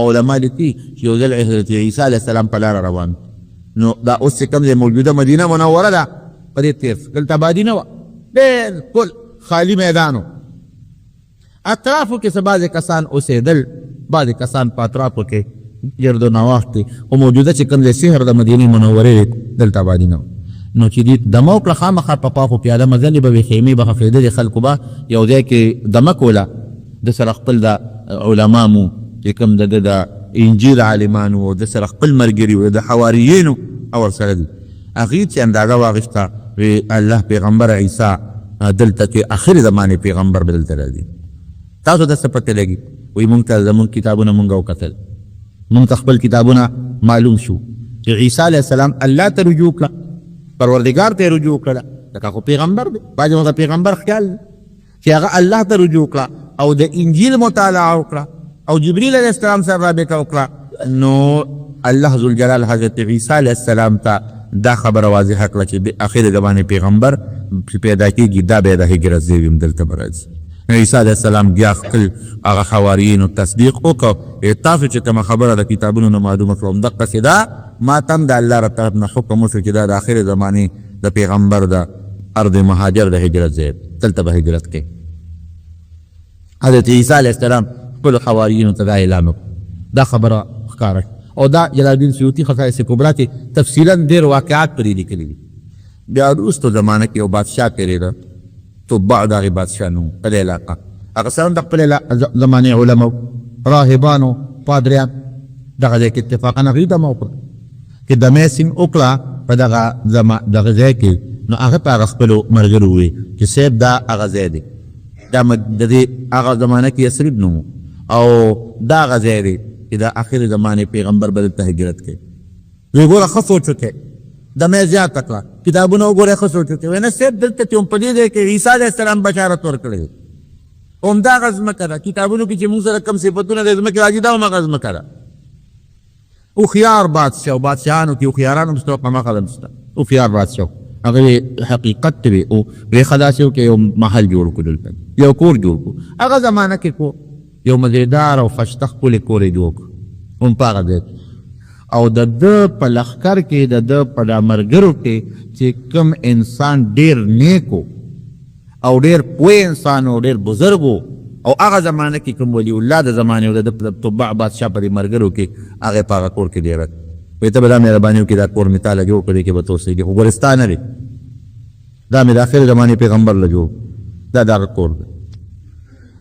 علما لیکي چې یو ځل حضرت عیسی علیه السلام په لاره روان نو دا اوس چې کوم ځای موجوده مدینه منوره ده په دې تیر دلته آبادي نه وه بالکل خالي میدان و اطرافو کې څه بعضې کسان اوسېدل بعضې کسان په اطرافو کې گرد و نواح کې خو موجوده چې کوم ځای شهر د مدینې منورې دلته آبادي نه وه نو چې دې دمه وکړه خامخا په پاخو پیاده مزلې به وې خیمې به خفېدلې خلکو به یو ځای کې دمه کوله د سره خپل د علما مو چې کوم د انجیل عالمانو او د سره خپل ملګري و د حواریینو او ورسره دي هغې چې اندازه واخیسته الله پیغمبر عیسی دلته کې آخر زمانې پیغمبر به دلته راځي تاسو ته څه پته لګي وایي مونږ ته زمونږ کتابونه مونږ وکتل مونږ ته خپل کتابونه معلوم شو چې عیسی علیه السلام الله ته رجوع کړه پروردګار ته رجوع کړه لکه خو پیغمبر دی بعضې ورته پیغمبر خیال چې هغه الله ته رجوع کړه او د انجیل مطالعه وکړه او جبریل علیه السلام سره رابطه وکړه نو الله ذوالجلال حضرت عیسی علیه السلام ته دا خبره واضحه کړه چې د اخر زمانې پیغمبر چې پیدا کېږي دا به د هجرت ځای هم دلته به راځي عیسی علیه السلام بیا خپل هغه حواریینو تصدیق وکړو تاسو چې کومه خبره د کتابونو نه معلومه کړه همدقسې دا ما ته هم د الله رب طرف نه حکم وشو چې دا د آخر زمانې د پیغمبر د ارض مهاجر د هجرت ځای دلته به هجرت کوي حضرت عیسی علیه السلام خپلو حواریینو ته دا اعلان وکړو دا خبره ښکاره او دا جلال الدین سیوطي خصائص کبرا کې تفصیلا ډېر واقعات پرې لیکلي دي بیا وروستو زمانه کې یو بادشاه تېرېده تبع د هغې بادشاه نوم په دې علاقه هغه سره هم د خپلې زمانې علماو راهبانو پادریان دغه ځای کې اتفاقا هغوی دمه وکړه چې دمه سینګ وکړه په دغه ځای کې نو هغه په هغه خپلو ملګرو ووایي چې صاحب دا هغه ځای دی دا د دې هغه زمانه کې یثرب نوم او دا هغه ځای دی چې د آخر زمانې پیغمبر به دلته هجرت کوي دوی ګوره ښه سوچ وکړئ دمه یې زیاته کړه کتابونه وګورئ ښه سوچ وکړئ وایي نه صاحب دلته چې هم په دې ځای کې عیسی علیه السلام بشارت ورکړی دی همدغه ځمکه ده کتابونو کې چې موږ سره کوم صفتونه د ځمکې راځي دا همغه ځمکه ده هوښیار بادشاه او بادشاهانو کې هوښیاران هم شته همغه هم شته هوښیار بادشاه هغه حقیقت ته وي او ویښه داسې و چې یو محل جوړ کړو دلته یو کور جوړ کړو هغه زمانه کې کو یو مزیدار او ښایسته ښکلی کور یې جوړ کړو هم په هغه ځای او د ده په لښکر کې د ده په دا ملګرو کې چې کوم انسان ډېر نیک او ډېر پوه انسان او ډېر بزرګ او هغه زمانه کې کوم ولی الله د زمانې او د تبع بادشاه په دې ملګرو کې هغې په هغه کور کې ډېره وایي ته به دا مهرباني وکړې دا کور مې تاله جوړ کړی کې به ته اوسېږي خو ګورستا نه دی دا مې د آخر زمانې پیغمبر له جوړ دا د هغه کور دی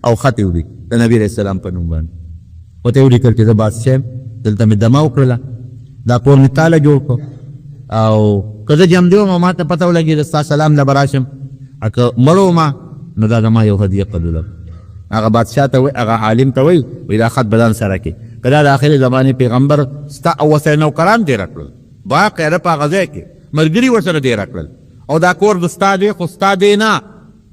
او خط یې ولیک د نبي علیه السلام په نوم باندې ورته یې ولیکل چې زه بادشاه یم دلته مې دمه وکړله دا کور مې تاله جوړ کړو او که زه جمدي وم او ما ته پته ولګېده ستا سلام له به راشم که مړ ومه نو دا زما یو هدیه قبوله هغه بادشاه ته وایي هغه عالم ته وایي دا خط به ځان سره کړي که دا د آخرې زمانې پیغمبر ستا او ورسره نوکران تېره کړل باقاعده په هغه ځای کې ملګري ورسره تېره کړل او دا کور د ستا دی خو ستا دی نه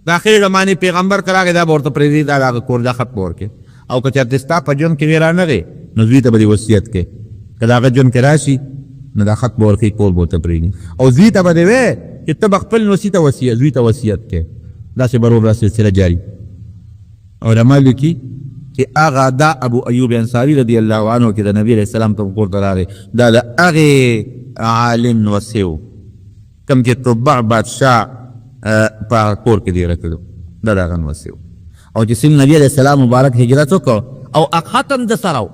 د آخرې زمانې پیغمبر که راغی دا به ورته پرېږدي دا د هغه کور دا خط به ورکړي او که چېرته ستا په ژوند کې ویره نه دی نو زوی ته به دې وصیت کوي که د هغه ژوند کې راشي نو دا خط به ورکوي کور به ورته پرېږدي او زوی ته به دې وایې چې ته به خپل نوسي ته زوی ته وصیت کوي داسې به روغ سلسله جاري علما لیکي چې هغه دا ابو ایوب انصاري رضی الله عنه چې د نبي علیه السلام ته کور ته راغی دا د هغې عالم وصی و کوم چې تبع بادشاه په کور کې دیره کړو دا د هغه وصی و او چې څنګه نبي علیه السلام مبارک هجرت وکړو او خط هم د سره و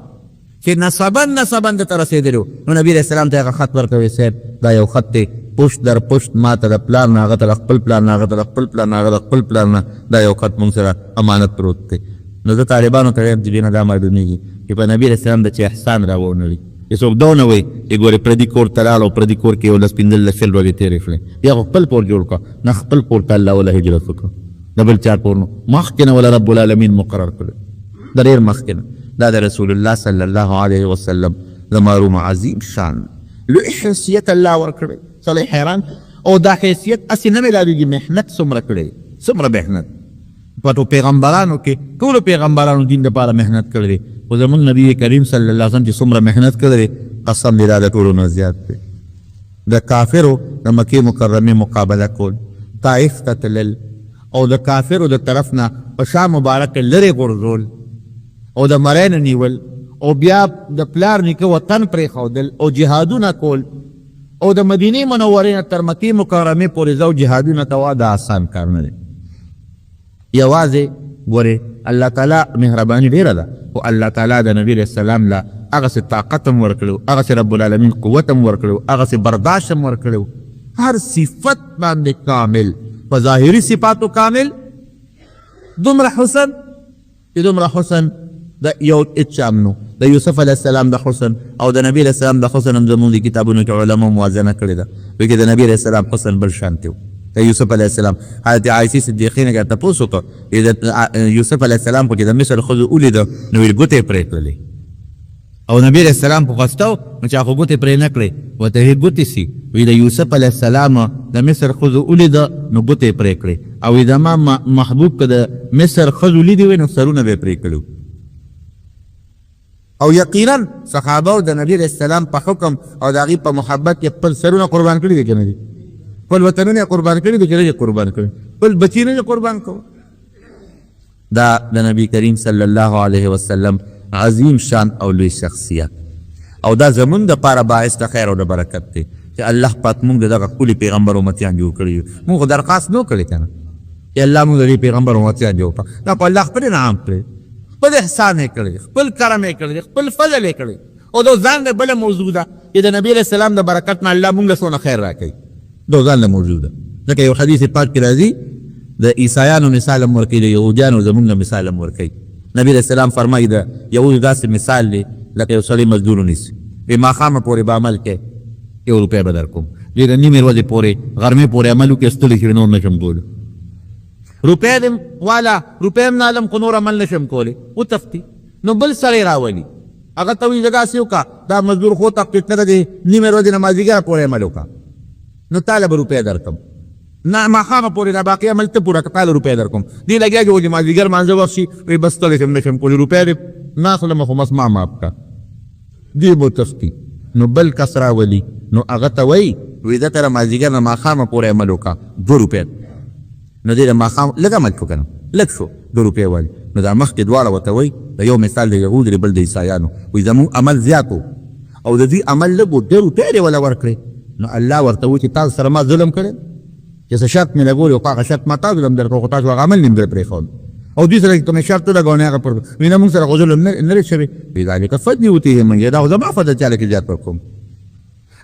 چې نسبا درته رسېدلی و نو نبي علیه السلام ته هغه خط ورکوي صاحب دا یو خط دی پشت در پشت ما ته د پلار نه هغه ته د خپل پلار نه هغه ته د خپل پلار نه هغه د خپل پلار نه دا یو خط مونږ سره امانت پروت دی نو زه طالبانو ته وایم چې دې نه دا معلومېږي چې په نبي علیه السلام د چې احسان راوړنوي چې څوک دا ونه وایي چې ګورې پردي کور ته لاړ او پردي کور کې یو لس پنځلس شل ورځې تېرې کړې بیا خو خپل کور جوړ کړه نه خپل کور ته الله وله هجرت وکړه د بل چا کور نو مخکې نه وله رب العالمین مقرر کړی د ډېر مخکې نه دا د رسول الله صلی الله علیه وسلم د معلوم عظیم شان لوی حیثیت الله ورکړی سړی حیران او دا حیثیت هسې نه میلاویږي محنت څومره کړی څومره محنت په پیغمبرانو کې ټولو پیغمبرانو دین دپاره محنت کړی دی خو زموږ نبي کریم صلی الله علیه وسلم چې څومره محنت کړی دی قسم دی دا د ټولو نه زیات دی د کافرو د مکې مکرمې مقابله کول طائف ته تلل او د کافرو د طرف نه په شام مبارک لرې غورځول او د مرۍ نه نیول او بیا د پلار نیکه وطن پرېښودل او جهادونه کول او د مدینې منورې نه تر مکې مکرمې پورې ځو جهادونه کوه دا آسان کار نه دی. یوازې ګورې الله تعالی مهرباني ډېره ده خو الله تعالی د نبي علیه السلام له هغسې طاقت هم ورکړی هغسې رب العالمین قوت هم ورکړی هغسې برداشت هم ورکړی هر صفت باندې کامل په ظاهري صفاتو کامل دومره حسن چې دومره حسن د یو هېڅ چا هم نو د یوسف علیه السلام د حسن او د نبي علیه السلام د حسن هم زموږ د کتابونو کې علماء موازنه کړې ده وایي چې د نبي علیه السلام حسن بل شانتې و د یوسف علیه السلام حضرت عایشې صدیقې نه ګټه تپوس وکړه د یوسف علیه السلام خو چې د مصر ښځو ولیده نو ویل ګوتې یې پرې کړلې او نبي علیه السلام خو غوسته و نو چا خو ګوتې پرې نه کړې ورته ویې ګوتې سي وایي د یوسف علیه السلام د مصر ښځو ولیده نو ګوتې یې پرې کړې او وایي زما محبوب که د مصر ښځو لیدي وی نو سرونه به یې پرې کړي او یقینا صحابه د نبی علیه السلام په حکم او د هغې په محبت کې خپل سرونه قربان کړي دي که نه دي خپل وطنونه یې قربان کړي دي که نه دي قربان کړي خپل بچي نه قربان کوو دا د نبی کریم صلی الله علیه وسلم عظیم شان او لوی شخصیت او دا زمونږ دپاره باعث د خیر او د برکت دی چې الله پاک موږ د دغه ښکلي پیغمبر امتیان جوړ کړي یو موږ خو درخواست نو کړی که نه چې الله موږ د دې پیغمبر امتیان جوړ کړه دا په الله خپل انعام کړی خپل احسان یې کړی خپل کرم یې کړی خپل فضل یې کړی او دا ځان د بله موضوع ده چې د نبي علیه السلام د برکت نه الله موږ له څونه خیر راکوي دا ځان له موضوع ده ځکه یو حدیث پاک کې راځي د عیسایانو مثال هم ورکوي د یهودیانو زمونږ مثال هم ورکوي نبي علیه السلام فرمایي د یهودو داسې مثال دی لکه یو سړی مزدور ونیسي وایي ماښامه پورې به عمل کې 1 روپۍ به در کوم دوی د نیمې ورځې پورې غرمې پورې عمل وکړي ستړي شي نور نشم کولی روپۍ دې والا روپۍ هم نه علم خو نور عمل نشم کولی وتښتي نو بل سړی راولي هغه ته وایي دغسې وکړه دا مزدور خو تقلیف نه ده د نیمې ورځې نه مازدیګر پورې عمل وکړه نو تاله به روپۍ درکړم نه ماښامه پورې دا باقي عمل ته پوره کړه تاله روپۍ درکوم دې لګیا چې وایي مازدیګر مانځه وخت شي وایي بس ستړی شم نشم کولی روپۍ دې نه اخلم خو بس ما معاف کړه دې به وتښتي نو بل کس راولي نو هغه ته وایي وایي ده ته مازدیګر نه ماښامه پورې عمل وکړه 2 روپۍ نو دې د ماښام لږ عمل شو که نه لږ شو 2 روپۍ وایي نو دا مخکې دواړه ورته وایي د یو مثال د یهود دی بل د عیسایانو وایي زموږ عمل زیات و او د دوی عمل لږ و 2 روپۍ دې وله ورکړې نو الله ورته وایي چې تاسو سره ما ظلم کړی چې څه شرط مې لګولی او په هغه شرط ما تاسو ظلم درکړو خو تاسو هغه عمل نیم در پرېښود او دوی سره چې کومې شرط ولګولی هغه پر وایي نه مونږ سره خو ظلم نه دی شوی وایي ذلک فضلي یؤتیه من یشاء دا خو زما فضل چا لکې زیات ورکوم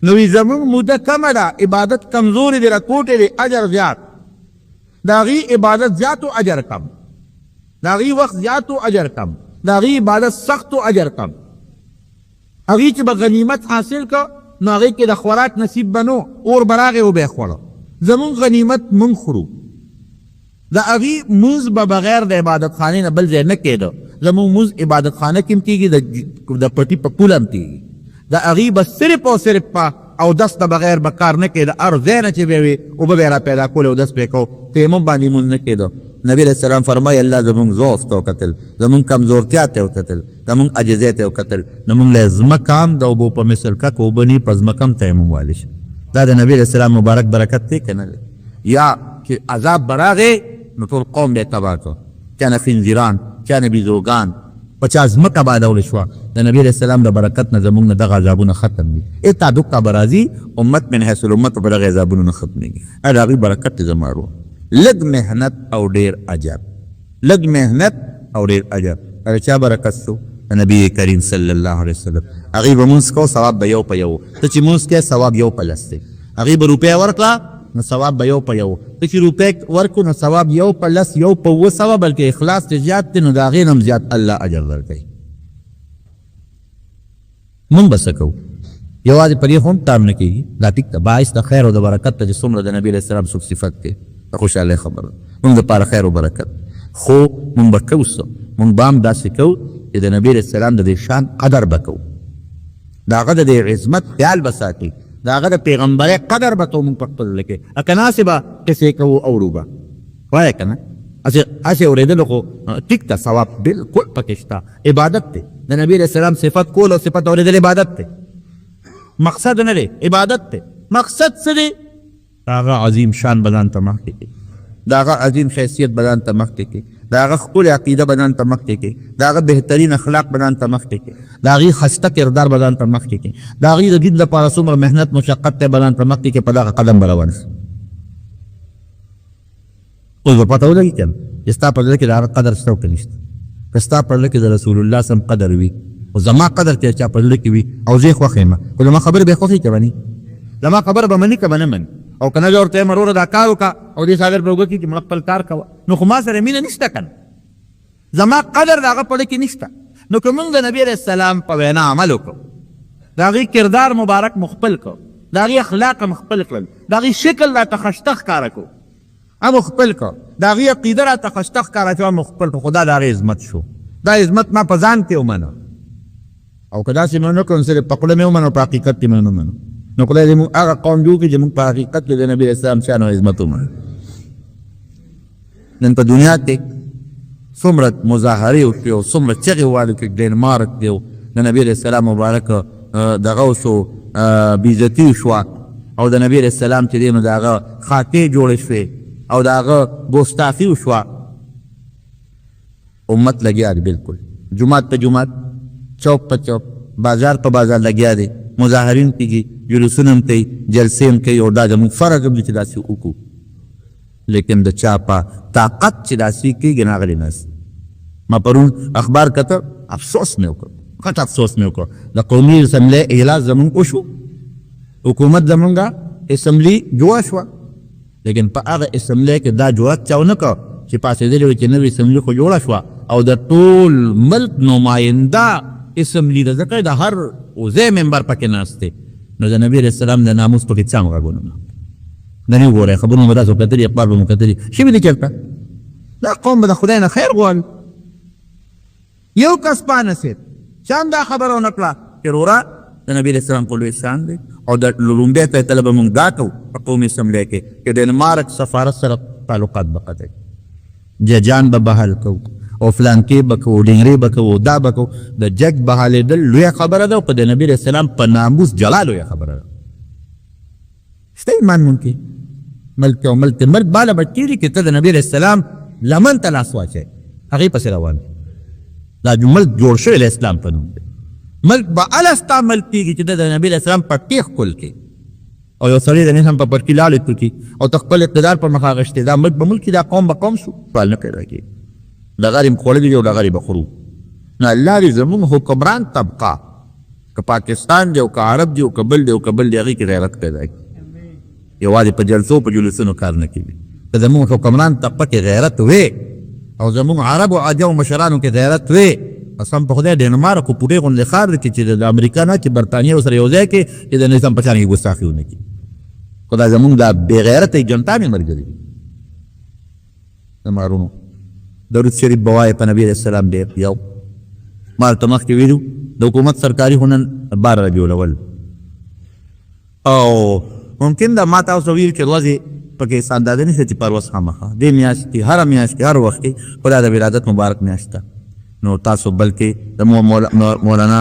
نو وایي زموږ موده کمه ده عبادت کمزورې دی راکوټې دی اجر زیات د هغې عبادت زیات و اجر کم د هغې وخت زیات و اجر کم د هغې عبادت سخت و اجر کم هغې چې به غنیمت حاصل که نو هغې کې د خوراک نصیب به نو اور به راغې و به یې خوړه زمونږ غنیمت مونږ خورو د هغې مونځ به بغیر د عبادت خانې نه بل ځای نه کېده زمونږ مونځ عبادت خانه کې هم کېږي د پټي په پوله هم کېږي د هغې به صرف او صرف په اودس نه بغیر به کار نه کېده هر ځای نه چې به وي اوبه به یې را پیدا کولې اودس به یې کو تیمم باندې مونځ نه کېده نبي علیه السلام فرمایي الله زمونږ ضعف ته وکتل زمونږ کمزورتیا ته وکتل زمونږ عجزۍ ته وکتل نو مونږ له ځمکه هم د اوبو په مثل که اوبه نی په ځمکه هم تیمم والی شي دا د نبي علیه السلام مبارک برکت دی که نه دی یا چې عذاب به راغی نو ټول قوم به یې تباه کړه چا نه خنزیران چا نه بیزوګان په چا ځمکه آبادولی شوه د نبي علیه السلام د برکت نه زمونږ نه دغه عذابونه ختم دي اتا دکه به راځي امت من حیث الامت په دغه عذابونو نه ختمېږي د هغې برکت دی زما ورو لږ محنت او ډېر اجر لږ محنت او ډېر اجر د چا برکت شو د نبي کریم صلی الله علیه وسلم هغې به مونځ کو ثواب به یو په یو ته چې مونځ کوې ثواب یو په لس دی هغې به روپۍ ورکړه نو ثواب به یو په یو ته چې روپۍ ورکړو نو ثواب یو په لس یو په 200 بلکې اخلاص چې زیات دی نو د هغې نه هم زیات الله اجر درکوي مونږ به څه کوو یوازې په دې خو هم تام نه کېږي دا ټیک ده باعث د خیر او د برکت ته چې څومره د نبي علیه السلام څوک صفت دی د خوشحالۍ خبره مونږ دپاره خیر او برکت خو مونږ به کوو څه مونږ به هم داسې کوو چې د نبي علیه السلام د دې شان قدر به کوو د هغه د دې عظمت خیال به ساتي د هغه د پیغمبرۍ قدر به کوو مونږ په خپل زړه کې که ناسې به قصې کوو اورو به وایه که نه هسې اورېدلو خو ټیک ده ثواب بلکل پکې شته عبادت دی د نبي علیه السلام صفت کول او صفت اورېدل عبادت دی مقصد نه دی عبادت دی مقصد څه دی د هغه عظیم شان به ځان ته مخکې کړي د هغه عظیم حیثیت به ځان ته مخکې کړي دا هغه ښکلې عقیده به ځان ته مخکې کړي، د هغه بهترین اخلاق به ځان ته مخکې کړي، د هغې ښایسته کردار به ځان ته مخکې کړي، د هغې د دین لپاره څومره محنت مشقت دی به ځان ته مخکې کړي، په دغه قدم به روان شي. اوس به پته ولګي که نه چې ستا په زړه کې د هغه قدر شته او که نشته. که ستا په زړه کې د رسول الله سم قدر وي او زما قدر چې چا په زړه کې وي او زه یې خوښ یم، خو زما خبرې به یې خوښې که به نه زما خبره به مني که به نه مني، او که نه زه ورته یم وروره دا کار وکړه او دې صادر به وکړي چې مړه خپل کار کوه، نو خو ما سره مینه نشته که نه، زما قدر د هغه په زړه کې نشته. نو که موږ د نبي علیه السلام په وینا عمل وکړو، د هغې کردار مبارک مو خپل کړو، د هغې اخلاق هم خپل کړل، د هغې شکل راته ښایسته ښکاره کړو، هم خپل کړو، د هغې عقیده راته ښایسته ښکاره شوه، هم خپل کړو، خو دا د هغې عظمت شو. دا عظمت ما په ځان کې ومنه، او که داسې مې ونه کړو نو صرف په خوله مې ومنه او په حقیقت کې مې ونه منو، نو خدای دې موږ هغه قوم جوړ کړي چې موږ په حقیقت کې د نبي علیه السلام شان او عظمت ومنو. نن په دنیا کې څومره مظاهرې وکړي او څومره چغې والې کړي، ډینمارک دی او د نبي علیه السلام مبارک دغه وسو بېعزتي وشوه، او د نبي علیه السلام چې دی نو د هغه خاطې جوړې شوې او د هغه ګستاخي وشوه. امت لګیا دی بلکل، جماعت په جماعت، چوک په چوک، بازار په بازار لګیا دی، مظاهرین کېږي، جلوسونه هم کوي، جلسې هم کوي، او دا زموږ فرض هم دی چې داسې وکړو. لیکن د چا په طاقت چې داسې کېږي نه هغه ناست. ما پرون اخبار کته، افسوس مې وکړ، غټ افسوس مې وکړ. د قومي اسمبلۍ اجلاس زموږ وشو، حکومت زموږه اسمبلي جوړه شوه، لیکن په هغه اسمبلۍ کې دا جرأت چا ونه کړ چې پاڅېدلې وي چې نوې اسمبلي خو جوړه شوه او د ټول ملک نماینده اسمبلي ده، ځکه د هر وزې ممبر پکې ناست دی. نو د نبي علیه السلام د ناموس پکې څه هم غږونه نه، دا نه وګورئ خبرونه به تاسو کتلي، اخبار به مو کتلي، شوي دي چېرته. دا قوم به د خدای نه خیر غواړي. یو کس پانسېد چا هم دا خبره ونه کړه چې وروره د نبي علیه السلام په لوی احسان دی، او د لومبۍ فیصله به مونږ دا کوو په قومي اسمبلۍ کې چې ډنمارک سفارت سره تعلقات به قطع کړي، ججان به بحال کوو او فلانکې به کوو، ډنګرې به کوو، دا به کوو. د جج بحالېدل لویه خبره ده او په د نبي علیه السلام په ناموس جلا لویه خبره ده. شته ایمان مونږ کې ملک او ملک باله به کېږي چې ته د نبي علیه السلام لمن ته لاس واچوې، هغې پسې روان دی. دا ملک جوړ شوی د اسلام په نوم دی. ملک به هله ستا ملک کېږي چې د نبي علیه السلام پټکې ښکل کړي او یو سړی د نظام په پټکي لاړې کړي او ته خپل اقتدار پر مخ اخیستی، دا ملک به ملک دا قوم به قوم شو، سوال نه پیدا کېږي. ډغرې م خوړلي دي او ډغرې به خورو. نو الله دې زموږ حکمران طبقه، که پاکستان دی او که عرب دی او که بل دی او که بل دی، هغې کې غیرت پیدا کړي. یوازې په جلسو په جلوسونو کار نه کوي. که زموږ حکمران طبقه کې غیرت وې او زموږ عرب او عجم مشرانو کې غیرت وې، قسم په خدای ډنمارک خو پورې غوندې ښار دی چې د امریکا نه چې برطانیه ورسره یو ځای کې چې د نظام په شان کې ګستاخي ونه کړي. خو دا زموږ دا بېغیرته جنتانې ملګري دي د مارونو. درود شریف به وایې په نبي علیه السلام ډېر. یو ما ورته مخکې ویلو د حکومت سرکاري خو نن 12 ربیع الاول، او ممکن ده ما تاسو ویل چې ورځې پکې اندازه نشته چې پرواز خامخا دې میاشت کې، هره میاشت کې، هر وخت کې خدا د ولادت مبارک میاشت ده. نو تاسو بلکې د مولانا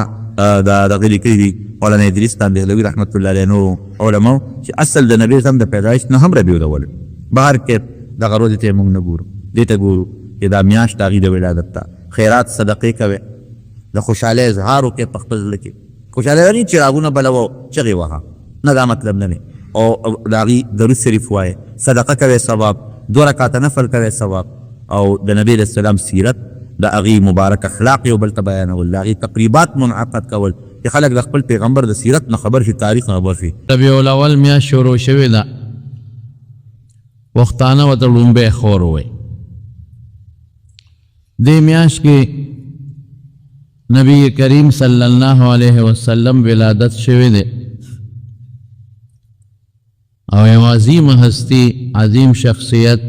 دغه لیکلي دي مولانا ادریس دهلوي رحمت الله علیه نور علماو چې اصل د نبي اسلام د پیدایش نه هم ربیع الاول. بهر کې دغه ورځې ته موږ نه ګورو، دې ته ګورو چې دا میاشت د هغې د ولادت ته. خیرات صدقې کوئ، د خوشحالۍ اظهار وکړئ په خپل زړه کې. خوشحالۍ نه چراغونه بلوه چغې وهه، نه دا مطلب نه دی. او د هغې درود شریف وایئ، صدقه کوئ ثواب، 2 رکعاته نفل کوئ ثواب، او د نبي علیه السلام سیرت د هغې مبارک اخلاق یو بل ته بیانول، د هغې تقریبات منعقد کول چې خلک د خپل پیغمبر د سیرت نه خبر شي، تاریخ نه خبر شي. ربیع الاول میاشت شروع شوې ده، وختانه ورته لومبۍ خور ووایي. دې میاشت کې نبی کریم صلی الله علیه وسلم ولادت شوی دی، او یو عظیم هستی، عظیم شخصیت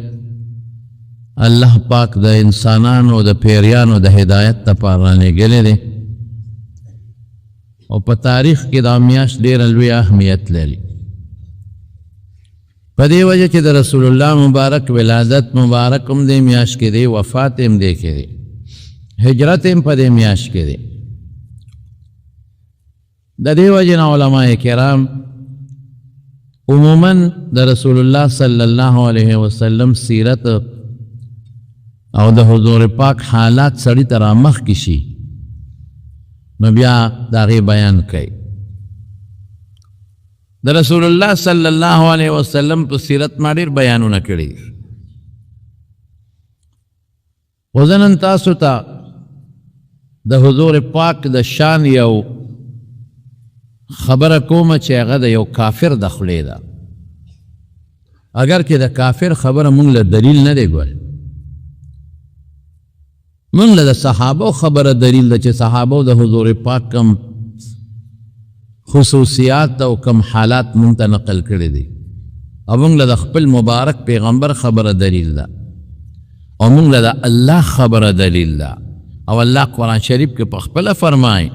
الله پاک د انسانانو د پیریانو د هدایت لپاره رالېږلی دی، او په تاریخ کې دا میاشت ډېره لوی اهمیت لري. په دې وجه چې د رسول الله مبارک ولادت مبارک هم دې میاشت کې دی، وفات هم دې کې دی، هجرت هم په دې میاشت کې دی. د دې وجه نه علماء کرام عموماً د رسول الله صلی الله علیه وسلم سیرت او د حضور پاک حالات سړی ته رامخکې شي نو بیا د هغې بیان کوي. د رسول الله صلی الله علیه وسلم په سیرت ما ډېر بیانونه کړي خو زه نن تاسو ته د حضور پاک د شان یو خبره کومه چې هغه د یو کافر د خولې ده. اگر که د کافر خبره مونږ له دلیل نه دی ګوره، مونږ له د صحابو خبره دلیل ده چې صحابو د حضور پاک کم خصوصیات او کم حالات مونږ ته نقل کړي دي او مونږ له د خپل مبارک پیغمبر خبره دلیل ده او مونږ له د الله خبره دلیل ده. او الله قرآن شریف کې په خپله فرمایي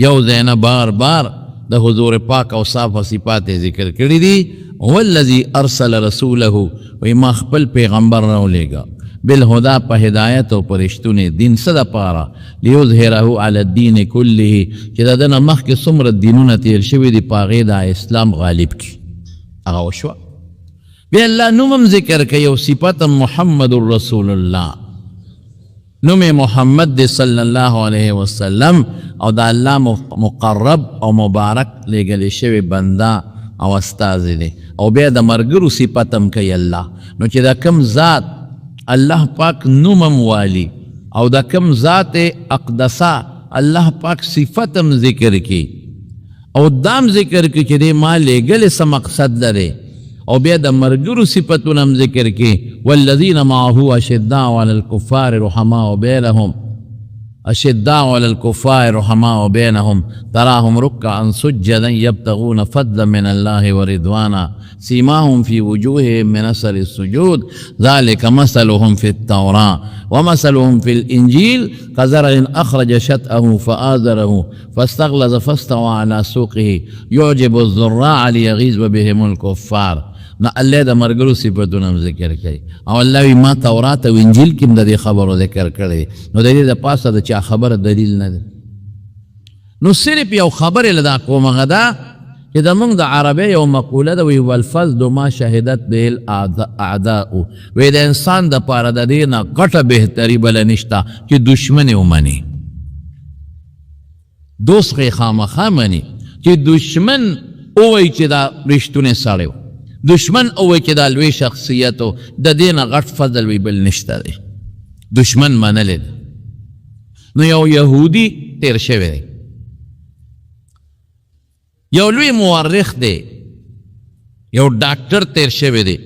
یو ځای نه بار بار د حضور پاک اوصاف او صفات ذکر کړي دي. والذي ارسل رسوله وی ما خپل پیغمبر راولېږه بالهدى په هدایت او په رښتونې دین څه دپاره لیظهره علی الدین کله چې د ده نه مخکې څومره دینونه تیر شوي دي په هغې د اسلام غالب کړي. هغه وشوه. بیا الله نوم هم ذکر کوي او صفت محمد رسول الله، نوم محمد دی صلی الله علیه وسلم او د الله مقرب او مبارک لېږلی شوی بنده او استازی دی. او بیا د ملګرو صفت هم کوي الله. نو چې دا کم ذات الله پاک نومم والی او دا کم ذات اقدسا الله پاک صفت هم ذکر کی او دام ذکر کی چې دی ما لېږلی څه مقصد لري او بیا د ملګرو صفتونه هم ذکر کی. والذین معه اشداء علی الکفار رحماء بینهم اشداء علی الکفار رحماء بینهم تراهم رکعا سجدا یبتغون فضلا من الله ورضوانا سیماهم فی وجوههم من اثر السجود ذلك مثلهم فی التوراة ومثلهم فی الانجیل كزرع اخرج شطأه فآزره فاستغلظ فاستوى على سوقه يعجب الزراع ليغيظ بهم الكفار. نو الله د مرګرو صفتونه هم ذکر کوي او الله وی ما تورات او انجیل کې هم د دې خبرو ذکر کړی. نو د دې د پاسه د چا خبره دلیل نه ده. نو صرف یو خبرې له دا کوم هغه ده چې د موږ د عربۍ یو مقوله ده وی والفضل ما شهدت به الاعداء، وی د انسان د پاره د دې نه غټه بهتري بله نشته چې دشمن یې ومني. دوست خې خامخا مني چې دشمن ووایي چې دا رښتونی سړی و، دشمن اوی چې دا لوی شخصیت و د دې نه غټ فضل وی بل نشته دی. دشمن منلی دی. نو یو یهودي تیر شوی دی، یو لوی مورخ دی، یو ډاکټر تیر شوی دی،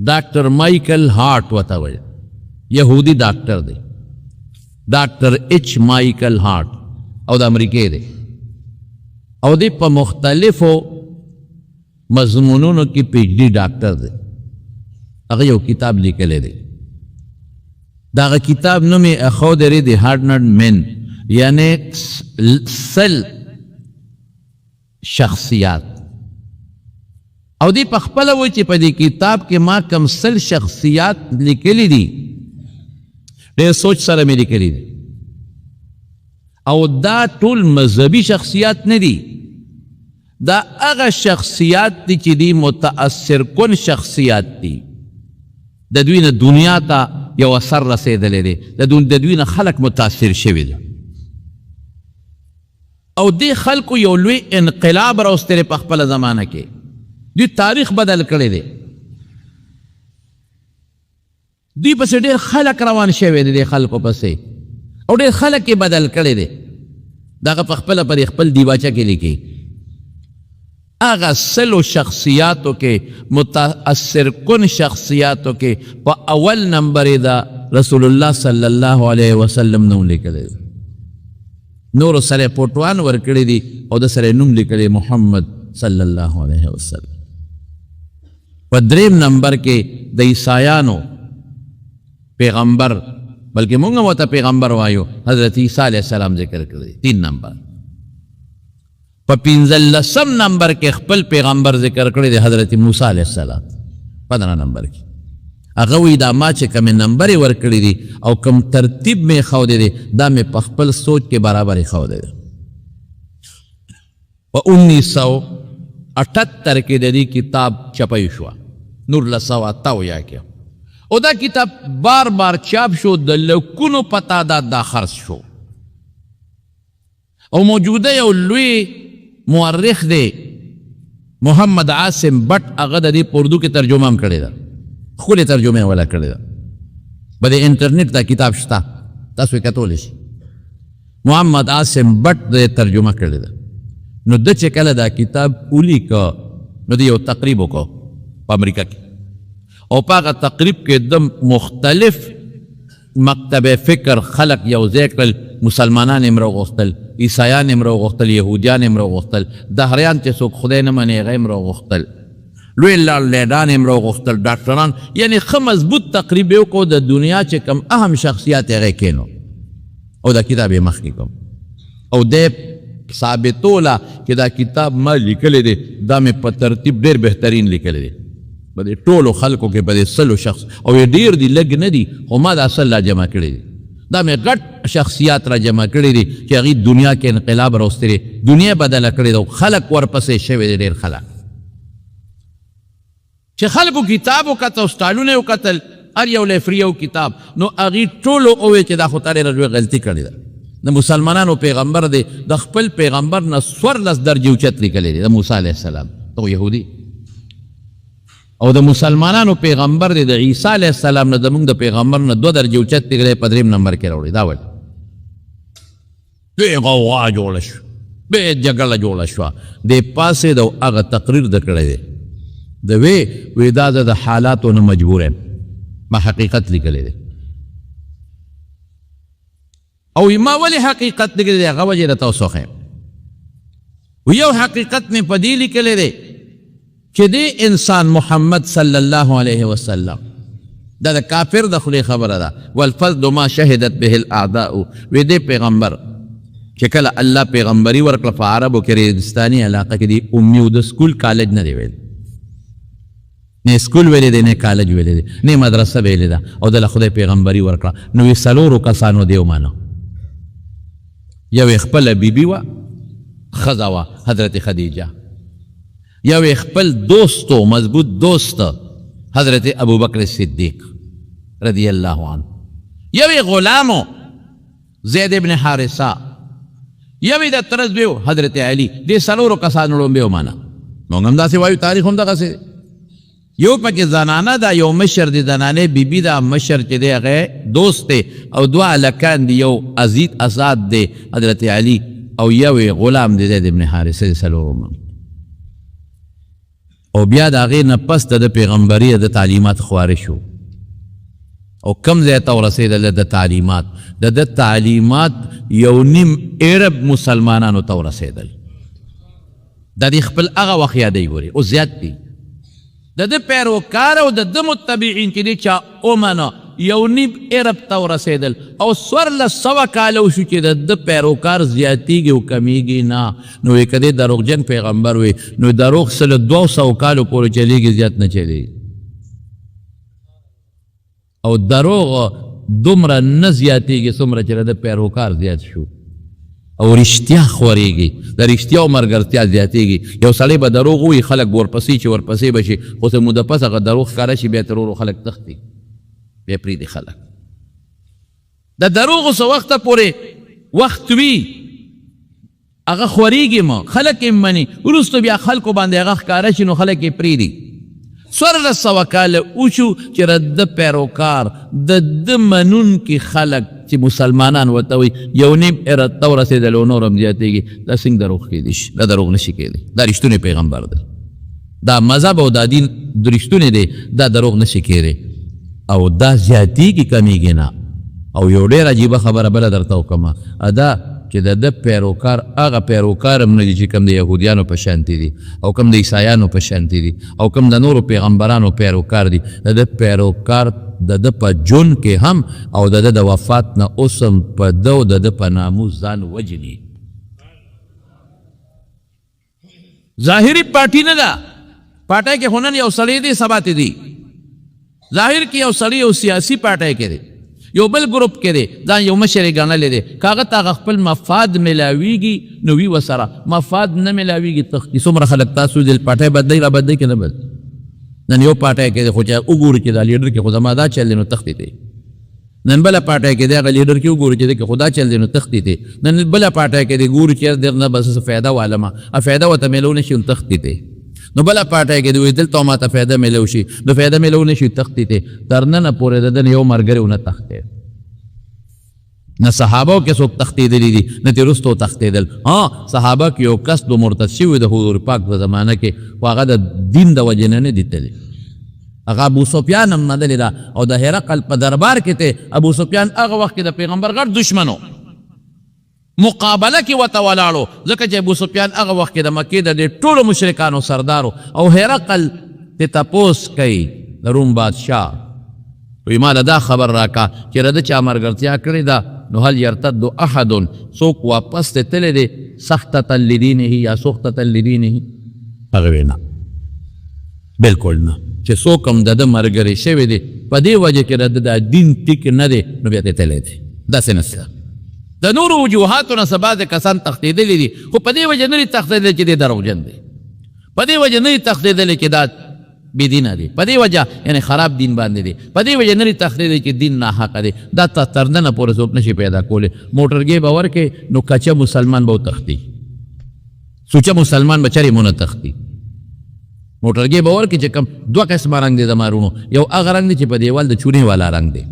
ډاکټر مایکل هارټ ورته وایي، یهودي ډاکټر دی، ډاکټر ایچ مایکل هارټ او د امریکې دی او دی په مختلفو مضمونونو کی پی ایچ ڈی ډاکټر دی. هغه یو کتاب لیکلی دی، د هغه کتاب نوم یې اخودرې د هارډنډ مین، یعنی سل شخصیات. او دی په خپله وایي چې په دې کتاب کې ما کم سل شخصیات لیکلی دي ډېر سوچ سره مې لیکلی دي او دا ټول مذهبي شخصیات نه دي، دا هغه شخصیات دي چې دی متاثر کن شخصیات دي. د دوی نه دنیا ته یو اثر رسېدلی دی، د دوی نه خلک متاثر شوي دي او دې خلکو یو لوی انقلاب راوستلی په خپله زمانه کې. دوی تاریخ بدل کړی دی، دوی پسې ډېر خلک روان شوي دي، د خلکو پسې او ډېر خلک یې بدل کړی دی. دغه په خپله پر خپل دیباچه کې لیکي. اغا سلو شخصیاتو کے متاثر کن شخصیاتو کے پا اول نمبر دا رسول اللہ صلی اللہ علیہ وسلم نوم لکلے نور سر پوٹوان ورکڑی دی او دا سر نوم لکلے محمد صلی اللہ علیہ وسلم. پا دریم نمبر کے دا عیسائیانو پیغمبر، بلکہ مونگا ہوتا پیغمبر وایو حضرت عیسیٰ علیہ السلام ذکر کردی. 3 نمبر. پا 15 نمبر کے خپل پیغمبر ذکر کردی دی حضرت موسیٰ علیہ السلام. 15 نمبر کی اغوی دا ما چه کمی نمبر ورکڑی دی او کم ترتیب میں خودی دی دا میں پا خپل سوچ کے برابر خودی دی. و 1978 کے دی کتاب چپائی شوا نور لسوا تاو یا کیا او دا کتاب بار بار چاپ شو د لکونو په تعداد دا خرڅ شو او موجوده یو لوی مورخ دی محمد عاصم بٹ هغه د دې په اردو کې ترجمه هم کړې ده ښکلې ترجمه یې ولا کړې ده په دې انټرنیټ دا کتاب شته تاسو یې کتولی شئ محمد عاصم بٹ د ترجمه کړې ده نو د چې کله دا کتاب ولیکه نو د یو تقریب وکړو په امریکا کې او په هغه تقریب کې د مختلف مکتب فکر خلق یو ځای کړل مسلمانان یې راوغوښتل عیسایان یې راوغوښتل یهودیان یې راوغوښتل دهریان چې څوک خدای نه مني هغه یې راوغوښتل لوی لالیډان یې راوغوښتل ډاکټران یعنې ښه مضبوط تقریب یې وکړو د دنیا چې کوم اهم شخصیات هغه کینو او دا کتاب یې مخکې کوم او دی ثابتوله چې دا کتاب ما لیکلی دی دا مې په ترتیب ډېر بهترین لیکلی دی په دې ټولو خلکو کې په دې سلو شخص او یې ډېر دي لږ نه دي خو ما دا اصل را جمع کړي دي دا مې غټ شخصیات را جمع کړي دي چې هغې دنیا کې انقلاب راوستی دی دنیا بدله کړې ده او خلک ورپسې شوي دي ډېر خلک چې خلکو کتاب وکته او سټایلونه یې وکتل هر یو له فری یو کتاب نو هغې ټولو وویل چې دا خو تا ډېره لویه غلطي کړې ده د مسلمانانو پیغمبر دی د خپل پیغمبر نه 14 درجې اوچت لیکلی دی د موسی علیه السلام دغه یهودي او د مسلمانانو پیغمبر دی د عیسی علیه السلام نه زموږ د پیغمبر نه 2 درجې اوچت لیکلی په 3 نمبر کې راوړي دا ولې لوی غوغا جوړه شوه لویه جګړه جوړه شوه دې پاسې د هغه تقریر د کړی دی د وی دا زه د حالاتو نه مجبور یم ما حقیقت لیکلی دی او ما ولې حقیقت لیکلی دی هغه وجې درته اوس وښیم یو حقیقت مې په دې لیکلی دی چې دې انسان محمد صلی الله علیه وسلم دا د کافر د خولې خبره ده والفضل ما شهدت به الاعداء وی دې پیغمبر چې کله الله پیغمبري ورکړه په عربو کې ریګستاني علاقه کې دی امي او د سکول کالج نه دی ویل نه سکول ویلی دی نه کالج ویلی دی نه مدرسه ویلی ده او دله خدای پیغمبري ورکړه نو یې څلورو کسانو دی ومانه یو یې خپله بیبي وه ښځه وه حضرت خدیجه یو یې خپل دوست و مضبوط دوست حضرت ابوبکر صدیق رضی الله عنه یو یې غلامو زید ابن حارثه یو یې د تره زوی حضرت علي دې څلورو کسانو لومبې ومانه موږ هم داسې وایو تاریخ هم دغسې دی یو پکې زنانه ده یو مشر د زنانې بیبي ده مشر چې دی هغه دوست دی او 2 هلکان دي یو عزیز اساد دی حضرت علي او یو یې غلام دی زید ابن حارثه د څلورو او بیا د هغې نه پس د پیغمبري د تعلیمات خواره شو او کم ځای ته ورسېدل د تعلیمات د تعلیمات یو نیم عرب مسلمانانو ته ورسېدل د دې خپل هغه وخت یادوي ګورې او زیات دي د ده پیروکار او د ده متبعین چې دی چا ومنه یو نیم عرب ته ورسېدل او 1400 کاله وشو چې د ده پیروکار زیاتیږي او کمیږي نه نو یې که دی دروغجن پیغمبر وي نو دروغ 200 کالو پورې چلیږي زیات نه چلیږي او دروغ دومره نه زیاتیږي څومره چې د ده پیروکار زیات شو او رښتیا خورېږي د رښتیا او ملګرتیا زیاتېږي یو سړی به دروغ ووایي خلک به ورپسې چې ورپسې به شي خو څه موده پس هغه دروغ ښکاره شي بیا تر ورو خلک تښتي بیا پرېږدي خلک د دروغو څه وخته پورې وخت وي هغه خورېږي مه خلک یې مني وروسته بیا خلکو باندې هغه ښکاره شي نو خلک یې پرېږدي 1400 کاله وشو چې د ده پیروکار د ده منونکي خلک چې مسلمانان ورته وایي یو نیم عرب ته ورسېدل او نور هم زیاتېږي دا څنګه دروغ کیدی شي دا دروغ نشي کیدی دا رښتونی پیغمبر دی دا مذهب او دا دین د رښتونی دی دا دروغ نشي کیدی او دا زیاتېږي کمیږي نه او یو ډېر عجیبه خبره بله درته وکړمه دا چې د ده پیروکار هغه پیروکار هم نه دي چې کوم د یهودیانو په شانتې دي او کوم د عیسایانو په شانتې دي او کوم د نورو پیغمبرانو پیروکار دي د ده پیروکار د ده په جون کې هم او د ده د وفات نه اوس هم په ده او د ده په ناموس ځان وجلي ظاهري پارټي نه ده پارټۍ کې خو نن یو سړی دی سبا ته دی ظاهر کې یو سړی یو سیاسي پارټۍ کې دی یو بل ګروپ کې دی ځان یو مشر یې ګڼلی دی که هغه ته هغه خپل مفاد میلاویږي نو وي ورسره مفاد نه میلاویږي تښتي څومره خلک تاسو د پارټۍ بدلوي را بدلوي که نه بدلوي نن یو پاټی کې خو چې وګوري چې دا لیډر کې خو زما دا چل دی نو تختی دی، نن بله پاټی کې دی هغه لیډر کې وګوري چې خو دا چل دی نو تختی دی، نن بله پاټی کې دی ګوري چې در نه بس فایده والما فایده ورته میلو نه شي نو تختی دی، نو بله پاټی کې دی دلته ماته فایده میلو شي نو فایده میلو نه شي تختی دی، تر ننه پورې د یو مرګري ونه تختی نه صحابو کې څوک تختیدلی دي نه ترې وروسته تختیدل. صحابه کې یو کس د مرتد شوي د حضور پاک په زمانه کې خو هغه د دین د وجې نه دي تللی، هغه ابو سفیان هم منلی ده او د هرقل په دربار کې ته ابو سفیان هغه وخت کې د پیغمبر غټ دشمنو مقابله کې ورته ولاړو، ځکه چې ابو سفیان هغه وخت کې د مکې د دې ټولو مشرکانو سردارو او هرقل ته تپوس کوي د روم بادشاه، وی ما دا خبر راکا چې رده چا مرګرتیا کړې ده نو هل یرتد احد څوک واپس ته تللی دی سختة لدینه یا سختة لدینه، هغه وی نه بلکل نه، چې څوک هم د ده مرګري شوی دی په دې وجه کې رده دا دین ټیک نه دی نو بیا ته تللی دی. داسې نسته د نورو وجوهاتو نه څه بعضې کسان تښتېدلي دي خو په دې وجه نه دي تښتېدلی چې دی دروغجن دی، په دې وجه نه دي تښتېدلی چې دا بی دینه دی، په دې وجه یعنی خراب دین باندې دی، په دې وجه نه دي تښتېدلی چې دین ناحقه دی، دا تر ننه پورې څوک نشي پیدا کولی. موټرګې به ورکې نو کچه مسلمان به وتښتي، سوچه مسلمان به چرې مونه تښتي. موټرګې به ورکې چې کوم دوه قسمه رنګ دی د مارونو، یو هغه رنګ دی چې په دیوال د چونې والا رنګ دی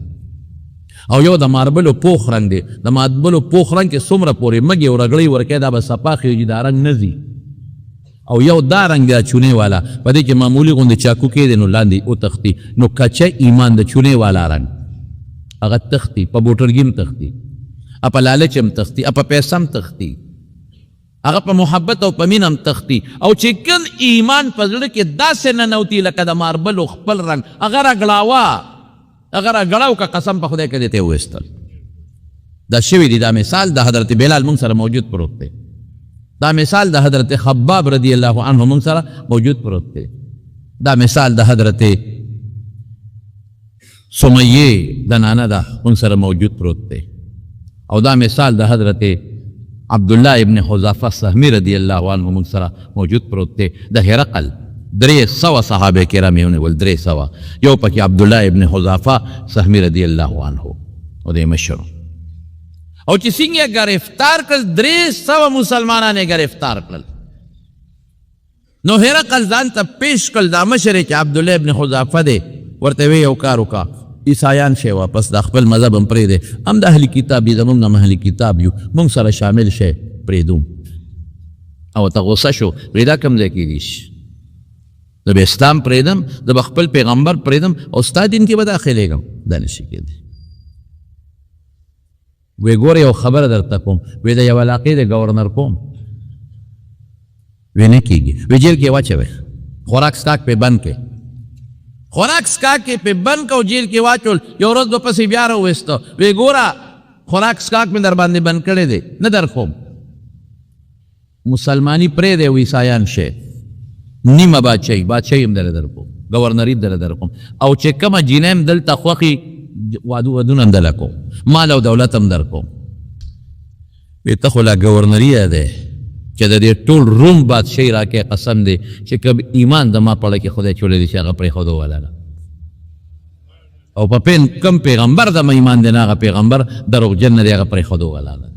او یو د ماربلو پوخ رنګ دی. د ماربلو پوخ رنګ کې څومره پورې مږې او رګړۍ ورکوي دا به صفا خېږي، دا رنګ نه ځي. او یو دا رنګ دی چونې والا په دې کې معمولي غوندې چاکو کې دی نو لاندې وتښتي، نو کچه ایمان د چونې والا رنګ هغه تښتي، په موټرګي هم تښتي، په لالچ هم تښتي، په پیسه هم تښتي، هغه په محبت او په مینه هم تښتي. او چې کوم ایمان په زړه کې داسې ننوتي لکه د ماربلو خپل رنګ هغه راګړاوه، هغه راګړاو که قسم په خدای کې دې ته وویستل. دا شوي دي، دا مثال د حضرت بلال مونږ سره موجود پروت دی، دا مثال د حضرت خباب رضی الله عنه مونږ سره موجود پروت دی، دا مثال د حضرت سمیه د نانه ده مونږ سره موجود پروت دی، او دا مثال د حضرت عبدالله ابن حذافه سهمی رضی الله عنه مونږ سره موجود پروت دی. د هرقل 300 صحابه کرام یې ونیول، 300 یو پکې عبدالله ابن حذافه سهمی رضی الله عنه او د مشر، او چې څنګه گرفتار کړل 300 مسلمانان یې گرفتار کړل. نو هرقل ځان ته پیش کړل دا مشر چې عبدالله ابن حذافه دی، ورته وی یو کار وکړه عیسایان شی واپس د خپل مذهب هم پرېږدې، هم د اهل کتاب یې زمونږ هم اهل کتاب یو، مونږ سره شامل شی پرېږدو. او ته غوسه شو وی دا کوم ځای کېږي شي، د به اسلام پرېږدم د به خپل پیغمبر پرېږدم او ستا دین کې به داخلېږم، دا نشي کېدی. وی ګوره یو خبره درته کوم، وی د یو علاقې د گورنر کوم، وی نه کېږي، وی جیل کې واچوئ، خوراک سکاک پې بند کړئ، خوراک سکاک یې پې بند که او جیل کې واچول، یو ورځ به پسې بیا راوویسته، وی ګوره خوراک سکاک مې در باندې بند کړی دی نه در کوم، مسلمانی پرېږدی او عیسایان شی، نیمه بادشاهي هم در کوم، گورنري در کوم، او چې کومه جینۍ هم دلته خوښي ودونه هم دله کوم، مال او دولت هم در کوم. وی ته خو لا گورنري دی چې د دې ټول روم بادشاهي راکې قسم دی چې کب ایمان د ما پړه کې خدای چولی دی چې هغه پرېښودو ولاله، او په کم پیغمبر د ایمان دی نه هغه پیغمبر دروغجن نه دی هغه پرېښودو ولاله.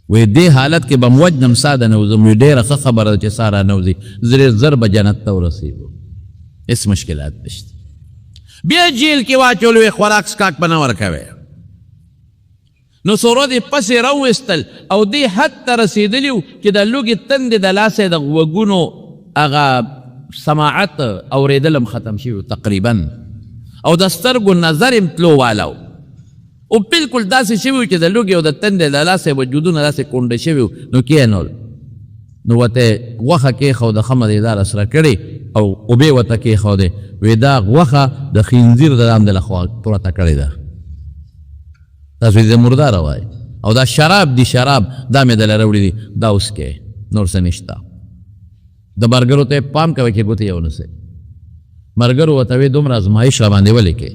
وی دې حالت کې به موجنم ساده نوځم، وی ډېره ښه خبره ده چې سا رانوځي، زر به جنت ته ورسېږو، هېڅ مشکلات نشته. بیا جیل کې واچول، وی خوراک سکاک به نه ورکوئ. نو څو ورځې پسې راوویستل او دې حد ته رسېدلي وو چې د لوږې تندې د لاسه د غوږونو هغه سماعت اورېدل هم ختم شوي تقریبا، او د سترګو نظر هم تلو والا و، او بلکل داسې شوي چې د لوږې او د تندې د لاسه وجودونه داسې کونډه شوي وو. نو کېنول، نو ورته غوښه کېښوده ښه مزېداره سره کړې او اوبې ورته کېښودې، وی دا غوښه د خنزیر د دام د لخوا پرته کړې ده، تاسو دې مرداره وایي، او دا شراب دی شراب دا مې دله راوړي دي، دا اوس کې نور څه نشته. د برګرو ته پام کوئ چې ګوتې یې ونیسئ، مرګرو ورته وی دومره ازمایش را باندې ولې کې،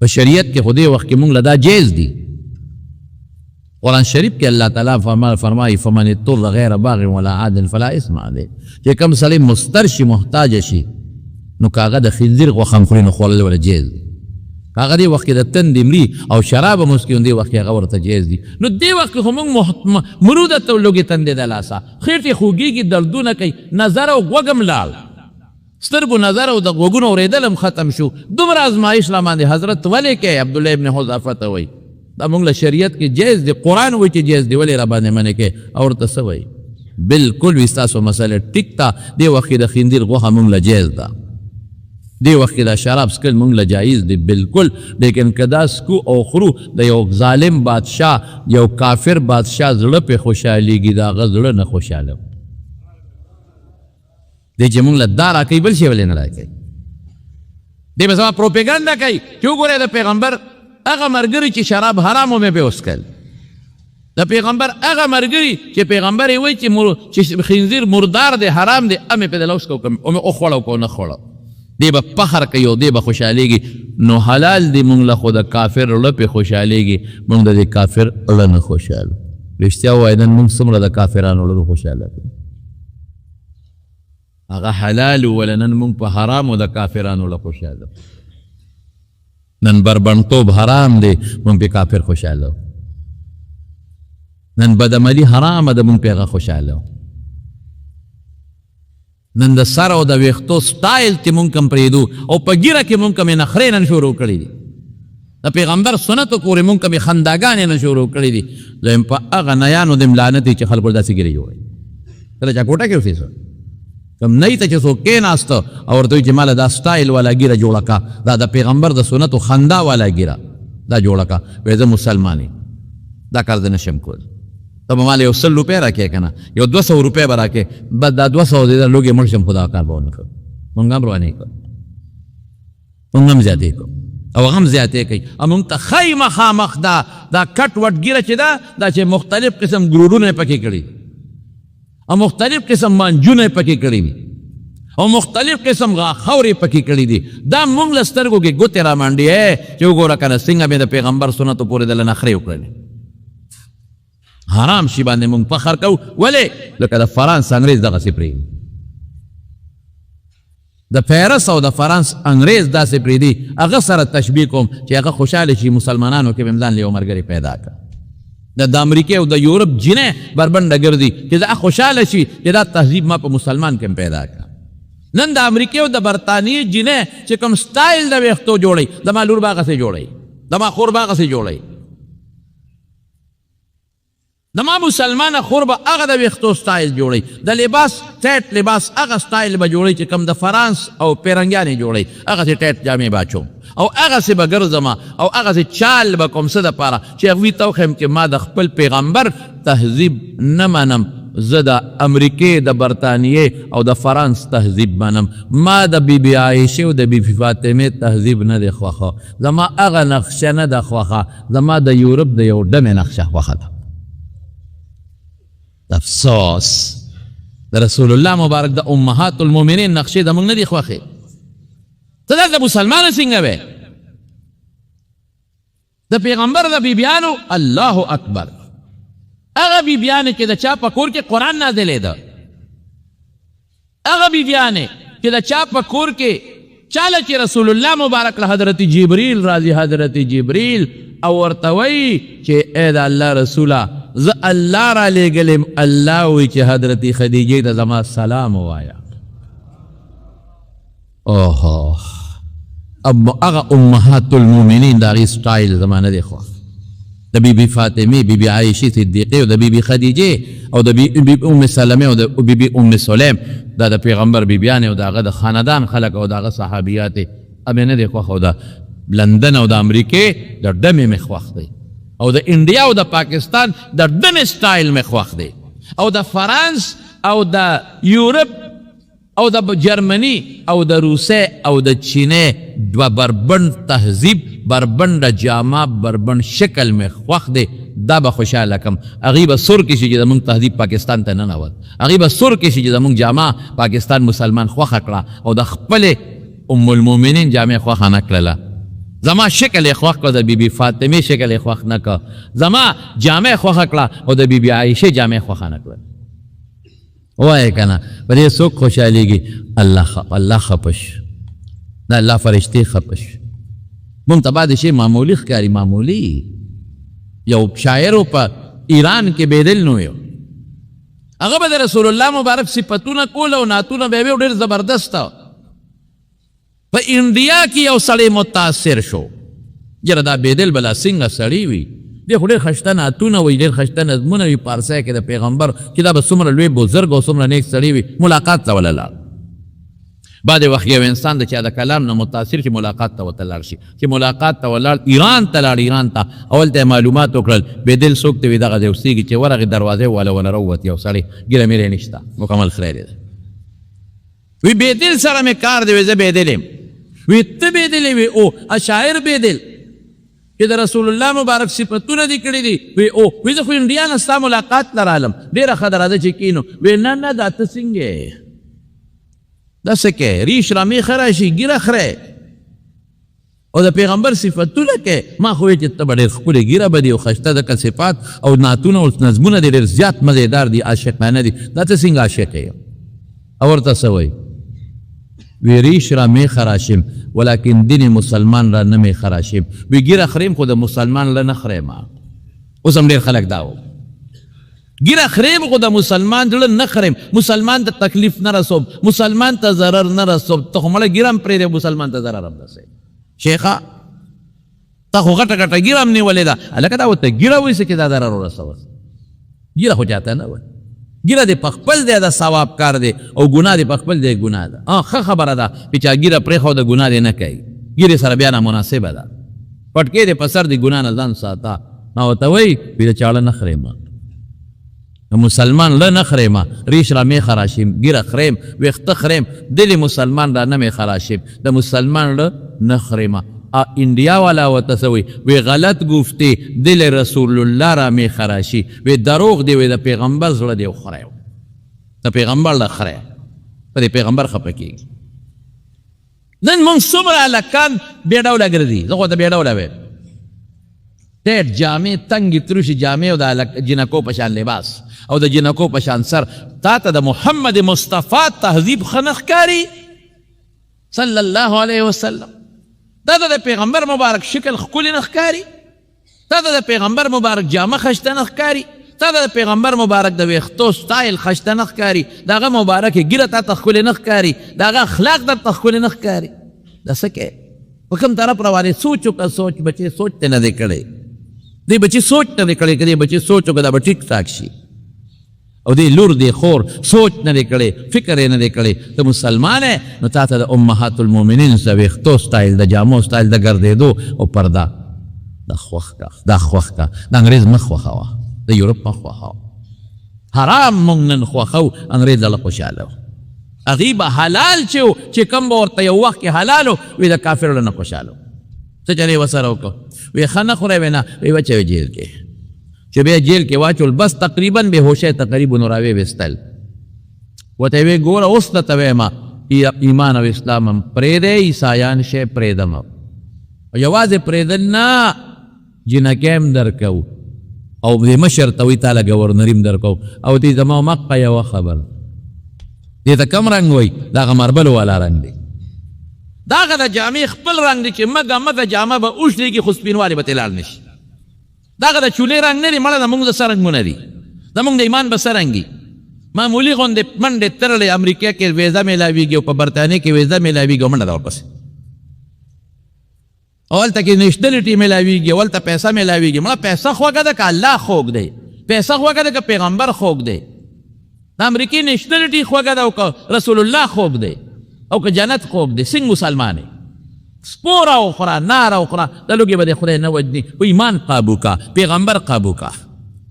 په شریعت کې خو دې وخت کې مونږ له دا جایز دي. قرآن شریف کې الله تعالی فرمایي فمن اضطر غیر باغ ولا عاد فلا اثم علیه، چې کوم سړی مستر شي محتاج شي نو کاغه د خنزیر غوښه هم خوري نو خوړل ورته جایز دی هغه دې وخت کې د تندې مري او شراب هم اوس کې دې وخت کې هغه ورته جایز دي نو دې وخت کې خو موږ مرو درته لوږې تندې د لاسه خېټې خوږېږي دردونه کوي نظر او غوږ هم لاړ سترګو نظر او د غوږونو اورېدل هم ختم شو دومره ازمایش لا باندې حضرت ولې کې عبدالله ابن حذافه ته وایي دا موږ له شریعت کې جایز دی قرآن وایي چې جایز دی ولې را باندې منې کې او ورته څه وایي بالکل وي ستاسو مسله ټیک ته دې وخت کې د خنزیر غوښه موږ له جایز ده دې وخت کې دا شراب څښل موږ له جایز دی بالکل لیکن که دا سکو او خورو د یو ظالم بادشاه یو کافر بادشاه زړه پې خوشحالېږي د هغه زړه نه خوشحاله دی چې موږ له دا راکوي بل شی ولې نه راکوي دی به زما پروپیګنډه کوي چې وګورئ د پیغمبر هغه ملګري چې شراب حرامو مې پې وڅښل د پیغمبر هغه ملګري چې پیغمبر یې وایي چې خنزیر مردار دی حرام دی امې پې د لوس کو وخوړه کو نه خوړه دی به فخر کوي او دی به خوشحالېږي نو حلال دی موږ له خو د کافر زړه پې خوشحالېږي موږ د دې کافر زړه نه خوشحاله رښتیا ووایه نن موږ څومره د کافرانو زړه خوشحاله کړو هغه حلال وله نن موږ په حرامو د کافرانو زړه خوشحاله نن بربنډتوب حرام دی موږ پې کافر خوشحاله نن بدعملي حرامه ده موږ پې هغه خوشحاله نن د سر او د ویښتو سټایل چې مونږ کم پرېږدو او په ګیره کې مونږ کمې نخرې نن شروع کړي دي د پیغمبر سنتو پورې مونږ کمې خنداګانې نه شروع کړي دي دویم په هغه نیانو د ملانت چې خلکو داسې ګیرې جوړوي کله چا کوټه کې اوسېږه کم نه ته چې څوک کېناسته او ورته وایي چې ماله دا سټایل والا ګیره جوړه کا دا د پیغمبر د سنتو خندا والا ګیره دا جوړه کا وایي زه مسلمان یم دا کار زه نشم کولی ته به ماله یو 100 روپۍ راکې که نه یو 200 روپۍ به راکې بس دا 200 دی دا لوږې مړ شم خو دا کار به ونه کړو مونږ هم روانې کړو مونږ هم زیاتې کړو او هغه هم زیاتې کوي او مونږ ته ښایي مخامخ دا کټ وټ ګیره چې ده دا چې مختلف قسم ګروډونه یې پکې کړي او مختلف قسم مانجونه یې پکې کړي وي او مختلف قسم غاخورې پکې کړي دي دا مونږ له سترګو کې ګوتې را منډي چې وګوره که نه څنګه مې د پیغمبر سنتو پورې دله نخرې وکړلې حرام شي باندې مونږ فخر کوو ولې لکه د فرانس انګریز دغسې پرېږدي د پیرس او د فرانس انګریز داسې پرېږدي هغه سره تشبیه کوم چې هغه خوشحاله شي مسلمانانو کې به ځان له یو ملګري پیدا کړه د امریکې او د یورپ جینۍ بربنډه ګرځي چې دا خوشحاله شي چې دا تهذیب ما په مسلمان کې پیدا کړه نن د امریکې او د برطانیې جینۍ چې کوم سټایل د ویښتو جوړوي د ما لور به هغسې جوړوي د ما خور به هغسې جوړوي د ما مسلمانه خور به هغه د ویښتو سټایل جوړوي د لباس ټیټ لباس هغه سټایل به جوړوي چې کوم د فرانس او پیرنګیانې جوړوي هغسې ټیټ جامې به اچوم او هغسې به ګرځمه او هغسې چال به کوم څه دپاره چې هغوی ته وښیم چې ما د خپل پیغمبر تهذیب نه منم زه د امریکې د برطانیې او د فرانس تهذیب منم ما د بیبي عایشې او د بیبي فاطمې تهذیب نه دی خوښه زما هغه نقشه نه ده خوښه زما د یورپ د یو ډمې نقشه خوښه ده افسوس د رسول الله مبارک د امهات المؤمنین نقشې د موږ نه دي خوښې ته دا د مسلمانو څنګه وې د پیغمبر د بیبیانو الله اکبر هغه بیبیانې چې د چا په کور کې قرآن نازلېده هغه بیبیانې چې د چا په کور کې چاله چې رسول الله مبارک له حضرت جبریل راځي حضرت جبریل او ورته وایي چې ای د الله رسوله زه الله را لېږلم الله وایي چې حضرت خدیجې ته زما سلام ووایه اوهو هغه امهات المؤمنین د هغې سټایل زما نه دی خوښ د بیبي فاطمې بیبي عایشې صدیقې او د بیبي خدیجې او د بیبي ام سلمې او د بیبي ام سلیم دا د پیغمبر بیبیانې او د هغه د خاندان خلک او د هغه صحابیاتې امې نه دی خوښ او د لندن او د امریکې د ډمې مې خوښ دی او د انډیا او د پاکستان د ډمې سټایل مې خوښ دی او د فرانس او د یورپ او د جرمني او د روسیې او د چینې دوه بربند تهذیب بربنده جامه بربند شکل مې خوښ دی دا به خوشحاله کم هغوی به سور کې شي چې زموږ تهذیب پاکستان ته ننوت هغوی به سور کې شي چې زموږ جامه پاکستان مسلمان خوښه کړه او د خپلې ام المؤمنین جامې خوښه نه کړله زما شکل یې خوښ کړه د بیبي فاطمې شکل یې خوښ نه کړه زما جامې خوښه کړه او د بیبي عایشې جامې خوښه نه کړه وایې که نه په دې څوک خوشحالېږي الله خفه شو دا الله فرشتې خپش مونږ ته بعد شی معمولی ښکاري معمولی یو شاعر په ایران کې بیدل نو یو هغه به د رسول الله مبارک صفتونه کول او نعتونه به یې ډېر زبردست په انډیا کې یو سړی متاثر شو یاره دا بیدل بلا څنګه سړی وي دی خو ډېر ښایسته نعتونه وایي ډېر ښایسته نظمونه وي پارسی کې د پیغمبر چې دا به څومره لوی بزرګ او څومره نیک سړی وي ملاقات ته وله لاړ بعد وخت یو انسان د چا د کلام نه متاثر چې ملاقات ته ورته لاړ شي چې ملاقات ته ولاړ ایران ته لاړ ایران ته اول ته معلومات وکړل بیدل څوک ته وي دغه دی اوسېږي چې ورغې دروازې والا راووت یو سړی ګیره میرې نشته مکمل خیر دی وی بیدل سره مې کار دی وی زه بیدل یم وی ته بیدل وی او شاعر بیدل چې د رسول الله مبارک صفتونه دي کړي دي وی او وی زه خو انډیا نه ستا ملاقات ته رالم ډېره ښه ده راځه چې کینو وی نه دا ته څنګه دا څه کې ریش را میخه راشي ګیره خره او د پیغمبر صفتونه کې ما خو چې ته به ډېر ښکلې ګیره به دي او ښایسته دکه صفات او نعتونه او نظمونه دي ډېر زیات مزېدار دي عاشقانه دي دا ته څنګه عاشق یې او ورته څه وایي وی ریش را میخه راشم ولیکن دین مسلمان را نه میخه راشم وی ګیره خریم خو د مسلمان له نه خریم اوس هم ډېر خلک دا و ګیره خریم خو د مسلمان زړه نه خریم مسلمان ته تکلیف نه رسوم مسلمان ته ضرر نه رسوم ته خو مړه ګیره هم پرېږدې مسلمان ته ضرر هم رسوي شیخه تا خو غټه غټه ګیره هم نیولې ده هلکه دا ورته ګیره وایسه چې دا ضرر ورسوه ګیره خو چاته نه وایي ګیره دې په خپل دی د ثواب کار دی او ګناه دې په خپل دی ګناه ده ښه خبره ده چې چا ګیره پرېښوده ګناه دې نه کوي ګیرې سره بیا نامناسبه ده پټکې دې په سر د ګناه نه ځان ساته ما ورته وایي وی د چاړه نه خریم مسلمان له نه خریم ریش را میخه راشیم ګیره خریم ویښته خریم دل مسلمان را نه میخه راشیم د مسلمان له نه خریم انڈیا والا وتسوی وی غلط گفتی دل رسول اللہ را می خراشی وی دروغ دی وی دا پیغمبر زړه دی خریو دا پیغمبر لا خری په پیغمبر خپکی نن مونږ څومره لکان بیا ډوله ګرځي زه خو ته بیا ډوله ویم ټیټ جامې تنګې تروشي جامې او د جنکو په شان لباس او د جنکو په شان سر تا ته د محمد مصطفی تهذیب ښه نه ښکاري صلی الله علیه وسلم دا د پیغمبر مبارک شکل ښکلی نه ښکاري تا د پیغمبر مبارک جامه خشته نه ښکاري تا د پیغمبر مبارک د ویښتو سټایل خشته نه ښکاري د هغه مبارکې ګیره تا ته ښکلې نه ښکاري د هغه اخلاق درته ښکلې نه ښکاري دا څه کوې په کوم طرف روانې سوچ وکړه سوچ بچې سوچ ته نه دی کړی دی بچې سوچ نه دی کړی که دی بچې سوچ وکړه دا به ټیک ټاک شي او دی لور دی خور سوچ نه دی کړی فکر یې نه دی کړی ته مسلمان یې نو تا ته د امهات المؤمنین د ویښتو سټایل د جامو سټایل د ګرځېدو او پرده دا خوښ کا دا خوښ کا د انګریز مه خوښوه د یورپ مه خوښوه حرام موږ نن خوښو انګریز دله خوشحاله و هغې به حلال چې و چې کوم به ورته یو وخت کې حلال و وی د کافرو نه خوشحاله و څه چلې ورسره وکړو وی ښه نه خورئ وی نه وی واچوئ جیل کې چې بیا جیل کې واچول بس تقریبا بې هوشی تقریبا نو راویې ویستل ورته وی ګوره اوس درته وایم ایمان او اسلام هم پرېږدی عیسایان شی پرېږدم یوازې پرېږدل نه جنکۍ هم درکوو او دې مشر ته وایي تاله ګورنري هم درکوو او دې زما مقه یوه خبر دې ته کم رنګ وایي د هغه مربلو والا رنګ دی د هغه د جامې خپل رنګ دی چې مګه جامه به اوښلېږي خو سپینوالی به ترې لاړ نه شي د هغه د چولې رنګ نه دی مړه زموږ د څه رنګونه دي زموږ د ایمان به څه رنګي معمولي غوندې منډې ترلې امریکا کې ویزه میلاویږي او په برطانیې کې ویزه میلاویږي او منډه ده ورپسې او هلته کې نیشنلټي میلاویږي او هلته پیسه میلاویږي مړه پیسه خوږه ده که الله خوږ دی پیسه خوږه ده که پیغمبر خوږ دی د امریکې نیشنلټي خوږه ده او که رسول الله خوږ دی او که جنت خوږ دی څنګه مسلمان یې سپوره وخوره ناره وخوره دا لوږې به د خدای نه وجني و ایمان قابو کا پیغمبر قابو کا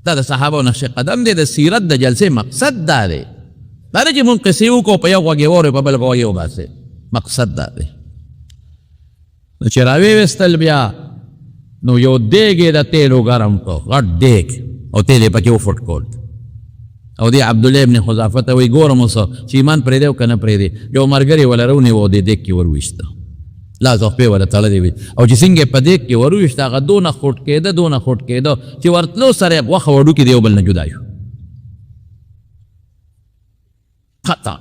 دا د صحابو نقش قدم دی د سیرت د جلسې مقصد دا دی دا نه چې مونږ قصې وکړو په یو غوږ یې واورئ په بل غوږ یې وباسئ مقصد دا دی نو چې راویستل بیا نو یو دیګ یې د تیلو ګرم کړو غټ دیګ او تیل یې پکې وفټ کړ او دی عبدالله ابن حذافه ته وایي ګورم اوس چې ایمان پرېږدی او که نه پرېږدی یو ملګری وله رونیو او دې دیګ کې ورویسته لاس او پې وله تړلی وي او چې څنګه یې په دیګ کې ورویسته هغه دونه خوټ کېده چې ورتلو سره یې غوښه وډوکې د یو بل نه جدا شو خطا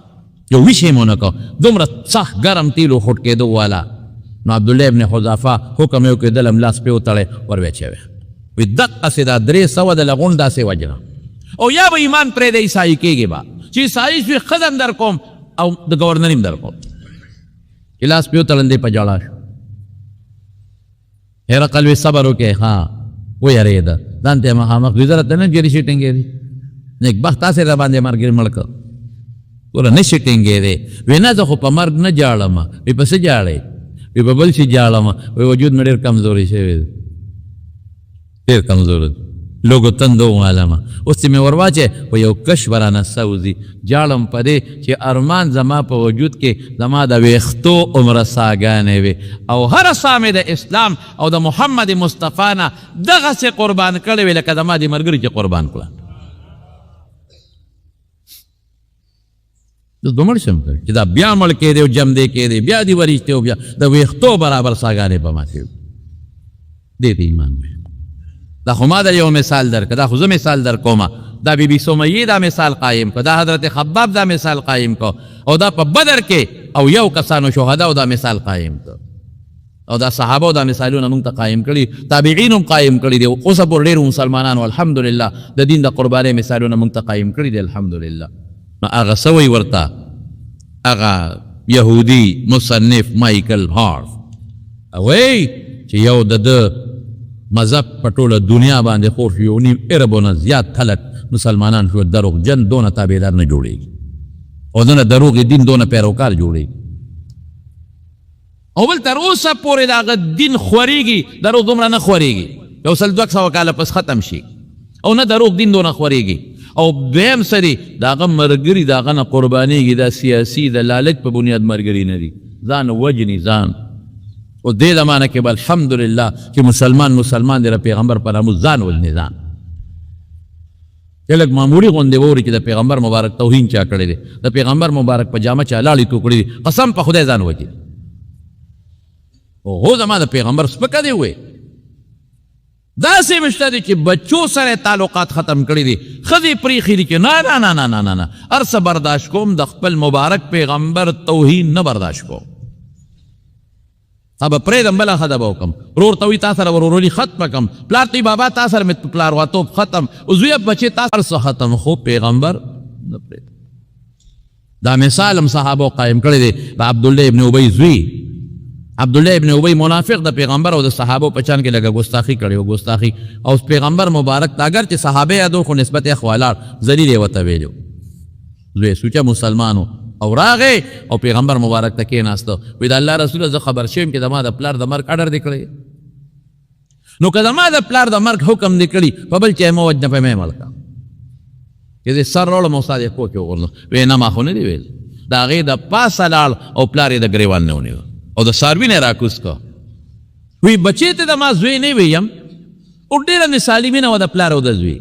یو ویشې مو نه کو دومره سخت ګرم تیلو خوټ کېدو والا نو عبدالله ابن حذافه حکم یې وکړ دله ملاس پې وتړی ور ویچوی وي دقسې دا 300 د لغون داسې وجنه او یا به ایمان پرې د عیسایي کېږي به چې عیسایي شوي ښځه در کوم او د ګورنر هم در کوم چې لاس پې وتړل دی په ژړا شو هرقل وی صبر وکړې ها ویرېده ځان ته یې مخامخ وي زه راته نه ګیرې شي ټینګېدي نیکبخت تاسې را باندې مرګ مړ کړ توره نه شي ټینګېدی وی نه زه خو په مرګ نه جاړم وي په څه جاړئ وی په بل شي جاړم وی وجود مې ډېر کمزوري شوی دی ډېر کمزور دی لوګو تندو عالمه اوس چې مې ور واچې په یو کش به رانه سوځي جاړم په دې چې ارمان زما په وجود کې زما د ویښتو عمره ساګانې وي او هره ساه مې د اسلام او د محمد مصطفی نه دغسې قربان کړې وي لکه زما دې ملګري چې قربان کړه اوس به مړ شم چې دا بیا مړ کېدی او جم دی کېدی بیا دې ورشتې او بیا د ویښتو برابر ساګانې به ماتې وي دې ته ایمان وي دا خو ما در یو مثال درکړه دا خو زه مثال در کومه دا بی بی سمیه دا مثال قایم کو دا حضرت خباب دا مثال قایم کو او دا په بدر کې او یو کسانو شهدا دا مثال قایم کو او دا صحابه دا مثالونه موږ ته قایم کړي تابعین هم قایم کړي دي اوس په ډېرو مسلمانانو الحمدلله د دین د قربانۍ مثالونه موږ ته قایم کړي دي الحمدلله نو هغه سوی ورته هغه یهودي مصنف مایکل هارف وی چې یو د مذهب په ټوله دنیا باندې خور شو یو نیم اربونه زیات خلک مسلمانان شو دروغجن دونه تابعدار نه جوړېږي او دونه دروغ دین دونه پیروکار جوړېږي او بل تر اوسه پورې د هغه دین خورېږي دروغ دومره نه خورېږي یو سل 200 کاله پس ختم شي او نه دروغ دین دونه خورېږي او دویم سری د هغه ملګري د هغه نه قربانېږي دا سیاسي د لالچ په بنیاد ملګري نه دي ځان وجني ځان او دې زمانه کې به الحمدلله چې مسلمان دی د پیغمبر په ناموس ځان وژني ځان چې لږ معمولي غوندې واوري چې د پیغمبر مبارک توهین چا کړی دی د پیغمبر مبارک په جامه چا لاړې تو کړي دي قسم په خدای ځان وژني هو زما د پیغمبر سپکه دی وی داسې مشته دی چې بچو سره تعلقات ختم کړي دي ښځې پرېښي دي چې نه نه نه نه نه نه هر څه برداشت کوم د خپل مبارک پیغمبر توهین نه برداشت کوم اب پریدم بلا خدا به وکم رور ته وي تا سره ورورولي ختمه کم پلار ته بابا تا سره مې پلار واتوب ختم عضویه بچې تا سره ختم خو پیغمبر نه پرېږدم دا مثال هم صحابو قایم کړی دی د عبدالله ابن ابی زوی عبدالله ابن ابی منافق د پیغمبر او د صحابو په چان کې لږه ګستاخي کړې و ګستاخي او پیغمبر مبارک ته اگر چې صحابه یادو خو نسبت یې خوالاړ ذلیل یې ورته ویلو زوی سوچه مسلمانو او راغې او پیغمبر مبارک ته کېناسته وی د الله رسول زه خبر شوم چې زما د پلار د مرګ اډر دی کړی نو که زما د پلار د مرګ حکم دی کړي په بل چا یې مه وجنه په مې مړ کړه چې زه سر راوړم او ستا د کور کې وغورځم وی نه ما خو نه دي ویل د هغې د پاسه لاړ او پلار یې د ګریوان نه ونیو او د څاروي نه یې راکوز کړه وی بچې ته د ما زوی نه ویم او ډېره مثالي مینه وه د پلار او د زوی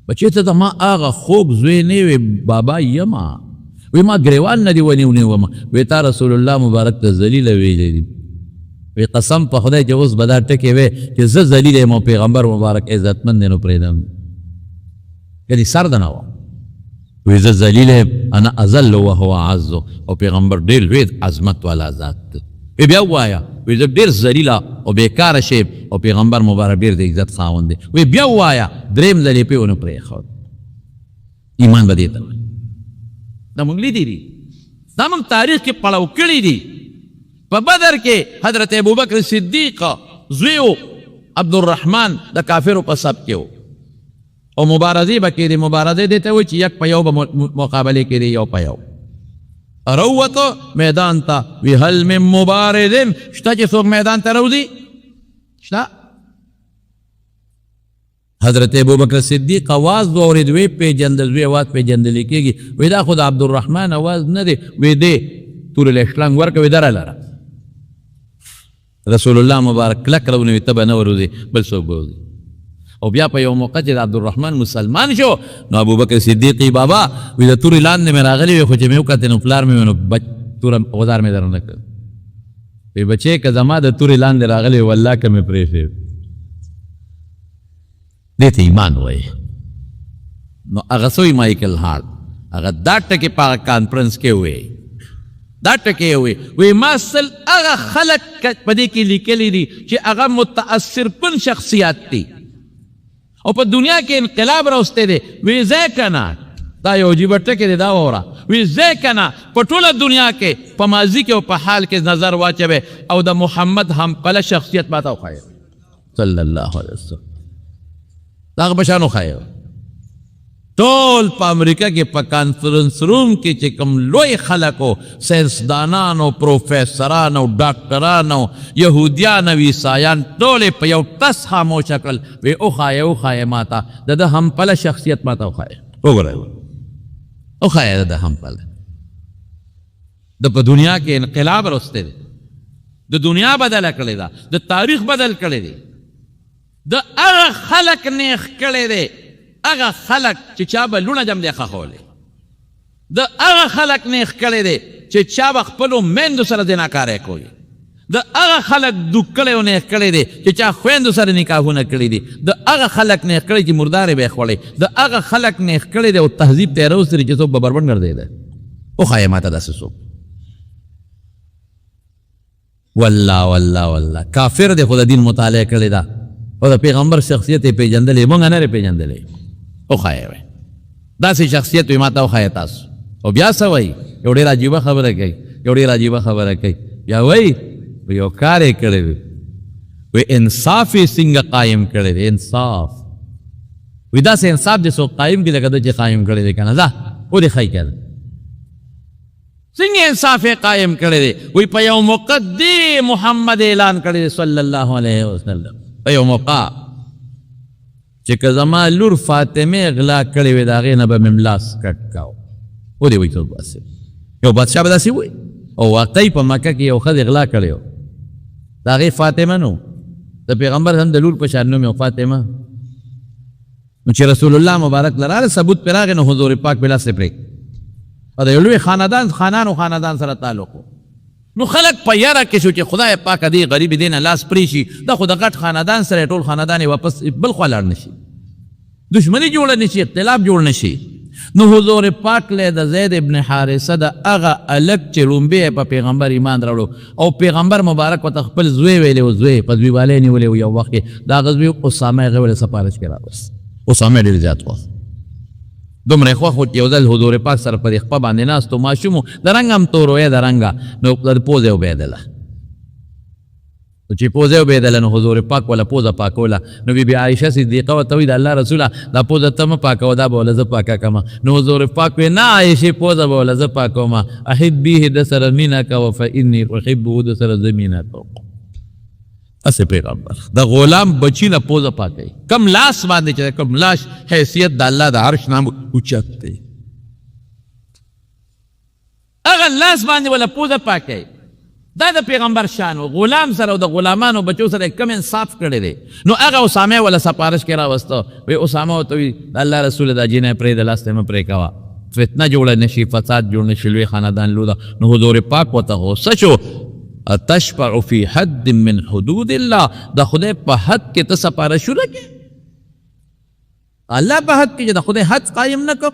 بچې ته د ما هغه خوږ زوی نه وی بابا یما وی ما گریوان ندی ونیونیوم وی تا رسول الله مبارک ته ذلیل ویلی دی وی قسم په خدای چې اوس به دا ټکې وی چې زه ذلیل یم او پیغمبر مبارک عزتمند دی نو پرېږدم یعنې سر د نه وه وی زه ذلیل یم انا اذل وهو اعز او پیغمبر ډېر لوی عظمت والا ذات دی وی بیا ووایه وی زه ډېر ذلیله او بېکاره شی او پیغمبر مبارک ډېر د عزت خاوند دی وی بیا ووایه درېیم ځل یې پې ونه پرېښود ایمان به دې ته دا مونږ لیدي دي دا مونږ تاریخ کې پړاو کړي دي په بدر کې حضرت ابوبکر صدیق زوی و عبدالرحمن د کافرو په صف کې و او مبارزې به کېدې مبارزې دې ته وایي چې یک په یو به مقابلې کېدې یو په یو راووتو میدان ته وی هل من مبارزن شته چې څوک میدان ته راوځي شته حضرت ابوبکر صدیق آواز واورېد وی پیژندل وی آواز پیژندل کېږي وی دا خو د عبدالرحمن آواز نه دی وی دی تورې له شلنګ ورکړه وی دره لره رسول الله مبارک کلک راونیوي ته به نه وروځي بل څوک به وځي او بیا په یو موقع چې د عبدالرحمن مسلمان شو نو ابوبکر صدیق بابا وی د تورې لاندې مې راغلی وی خو چې مې وکتې نو پلار مې نو توره غدار مې درنه کړ وی بچې که زما د تورې لاندې راغلی والله که مې پرېښې دې ته ایمان وایي نو هغه سوی مایکل هارت هغه دا ټکي په کانفرنس کې وې دا ټکي وې ما سل هغه خلک په دې کې لیکلي دي چې هغه متاثر کن شخصیات دي او په دنیا کې انقلاب راوستی دی وی ځای که نه دا یو عجیبه ټکي دی دا واوره وی ځای که نه په ټوله دنیا کې په ماضي کې او په حال کې نظر واچوئ او د محمد همقله شخصیت ماته وښایه صلی الله علیه وسلم دا هغه په شان وښایه ټول په امریکا کې په کانفرنس روم کې چې کوم لوی خلک و ساینسدانان او پروفیسران او ډاکټران او یهودیان او عیسایان ټول په یو ټس خاموشه کړل وی وښایه ماته د ده همپله شخصیت ماته وښایه وګورئ وښایه د ده همپله د په دنیا کې انقلاب راوستی دی د دنیا بدله کړې ده د تاریخ بدل کړی دی د هغه خلک نیغ کړی دی هغه خلق چې چا به لونه جم دی خښولی د هغه خلق نیغ کړی دی چې چا به خپلو میندو سره زناکاری کوي د هغه خلق دوک کړی او نیغ کړی دی چې چا خویندو سره نکاحونه کړي دي د هغه خلق نیغ کړی چې مردارې به یې خوړی د هغه خلق نیغ کړی دی او تهذیب ته یې راوستلي چې څوک به بربنډ ګرځېده وښایه ماته داسې څوک والله کافر دی خو د دین مطالعه کړې ده او د پیغمبر شخصیت یې پېژندلی مونږ نه یې پېژندلی وښایه وی داسې شخصیت وي ماته وښایه تاسو او بیا څه وایي یو ډېر عجیبه خبره کوي بیا وایي یو کار یې کړی دی وی انصاف یې څنګه قایم کړی دی انصاف وی داسې انصاف دې څوک قایم کړي لکه ده چې قایم کړی دی که نه ده ودې ښایي که څنګه انصاف یې قایم کړی دی وی په یو موقع دې محمد اعلان کړی دی صلی الله علیه وسلم په یو موقع چې که زما لور فاطمه غلا کړې وې د هغې نه به مې ملاس کټ کاو ودې وایي څوک داسې یو بادشاه به داسې وایي او واقعي په مکه کې یو ښځې غلا کړې و د هغې فاطمه نو د پیغمبر هم د لور په شان نوم یې فاطمه نو چې رسول الله مبارک لراله ثبوت پرې راغی نو حضور پاک بې لاس پرې او د یو لوی خاندان سره تعلق و نو خلق په یاره کې شو چې خدای پاک دې غریب دې نه لاس پرې شي دا خو د غټ خاندان سره ټول خاندان یې واپس بل خوا لاړ نشي دشمني جوړه نشي اختلاف جوړ نشي نو حضور پاک له د زید ابن حارثه د هغه الګ چې لومبې په پیغمبر ایمان راوړو او پیغمبر مبارک ورته خپل زوی ویلی و زوی په زویوالی نیولی و یو وخت کې د هغه زوی اسامه هغې ولې سفارش کې راوست اسامه ډېر زیات خوښ دومره یې خوښ و چې یو ځل حضور پاک سره په دې خپه باندې ناست و ماشوم و د رنګ هم تور و د رنګه نو د پوزه یې وبهېدله چې پوزه یې وبهېدله نو حضور پاک وله پوزه پاکوله نو بی بی عایشه صدیقه ورته وایي د الله رسوله دا پوزه ته مه پاکوه دا به وله زه پاکه کړمه نو حضور پاک وایي نه عایشې پوزه به وله زه پاکومه احبیه د سره مینه کوه فاني احبه د سره زه مینه کوم اسې پیغمبر د غلام بچی نه پوزه پاکوي کم لاس باندې چې کم لاش حیثیت د الله د عرش نام اوچت دی هغه لاس باندې ولا پوزه پاکوي دا د پیغمبر شان و غلام سره او د غلامانو بچو سره کم انصاف کړی دی نو هغه اسامه ولا سفارش کې راوسته وی اسامه ورته وایي د الله رسول دا جینۍ پرېږده لاس ته مه پرې کوه فتنه جوړه نشي فساد جوړ نشي لوی خاندان لوده نو حضور پاک ورته غوسه شو اتشفع فی حد من حدود الله د خدای په حد کې ته سفارش ورکې الله په حد کې چې د خدای حد قایم نه کړ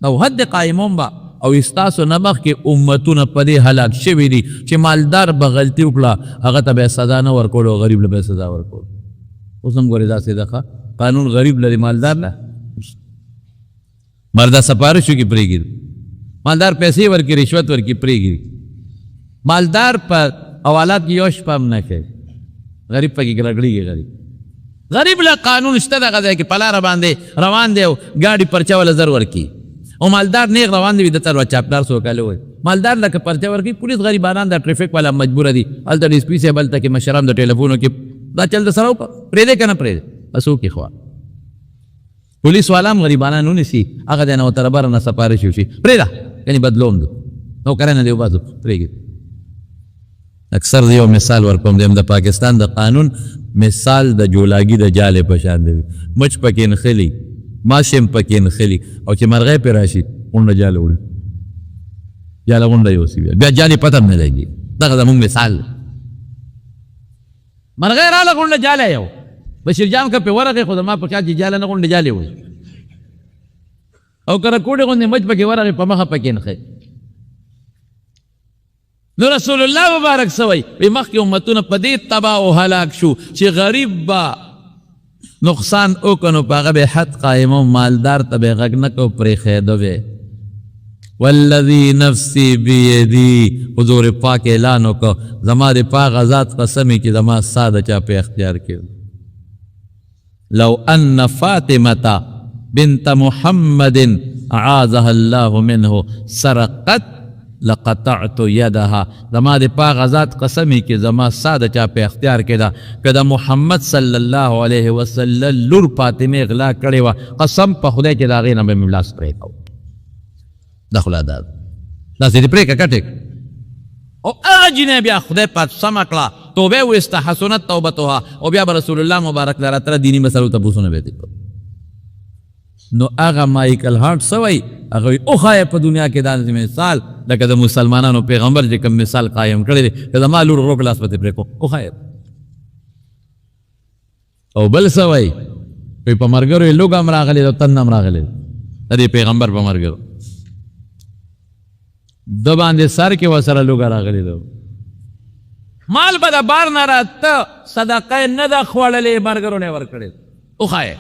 او حد قایموم به او استاسو نه مخکې امتونه په دې هلاک شوي دي چې مالدار به غلطي وکړه هغه ته به یې سزا نه ورکول او غریب له به یې سزا ورکول اوس هم ګورې داسې ده قانون غریب لري مالدار نه مردا سفارشو کې پرېږدي مالدار پیسې ورکړي رشوت ورکړي پرېږدي مالدار په حوالات کې یو شپه هم نه کوي غریب پکې ګرګړېږي غریب له قانون شته دغه ځای کې په لاره باندې روان دی او ګاډي پرچه وله زر ورکړي او مالدار نیغ روان دی د تر چاپدار سوکاله وای مالدار لکه پرچه ورکړي پولیس غریبانان د ټریفک والا مجبوره دي هلته ډي اس پي صاحب هلته کې مشران د ټلیفونو کې دا چل د سره وکړه پرېږدی که نه پرېږدی بس وکړي خوا پولیس والا هم غریبانان ونیسي هغه دی نه ورته ربره نه سفارش وشي پرېږده یعنې بدلوم دو نوکرانه دی وباسو پرېږدي اکثر د یو مثال ورکوم دیم د پاکستان د قانون مثال د جولاګي د جالې په شان دی مچ پکې نښلي ماشم پکې نښلي او چې مرغۍ پرې راشي غونډه جاله وړي جاله غونډه یوسي بیا جالې پته هم نه لګي دغه زمونږ مثال مرغۍ راله غونډه جاله یو بشیر جان که پې ورغې خو زما په کار چې جاله نه غونډه جالې وړي او کله کوډه غوندې مچ پکې ورغې په مخه پکې نښی نو رسول الله مبارک سوی وی مخکې امتونه په دې تباه او هلاک شو چې غریب با نقصان وکنو په هغه به حد قایمو مالدار ته به غږ نه کو پرېښېده به والذي نفسي بيدي حضور پاک اعلان وکړه زما د پاک ذات قسم چې زما ساده چا په اختیار کې لو ان فاطمه بنت محمد اعاذها الله منه سرقت لقطعت يدها زما د پاک ذات قسم چې زما ساده چا په اختیار کې ده که د محمد صلی الله علیه وسلم لور فاطمه غلا کړې وه قسم په خدای چې د هغې نه به مې لاس پرې کوو دا خلا دا داسې دې پرېکړه کټې او هغه جینۍ بیا خدای پاک سمه کړه توبه ویسته حسنت توبتها او بیا به رسول الله مبارک له راتله دیني مسلو تپوسونه به یې نو هغه مایکل هارټ سوی هغه وښایه په دنیا کې داسې مثال لکه د مسلمانانو پیغمبر چې کوم مثال قایم کړی دی که زما لور روک لاس به ترې پرېږدو وښایه او بل سوی وایي په ملګرو یې لوږه هم راغلی ده تنده هم راغلی ده د دې پیغمبر په ملګرو د باندې سر کې ورسره لوږه راغلی ده مال به د بار نه راته صدقه نه ده خوړلې ملګرو نه یې ورکړې وښایه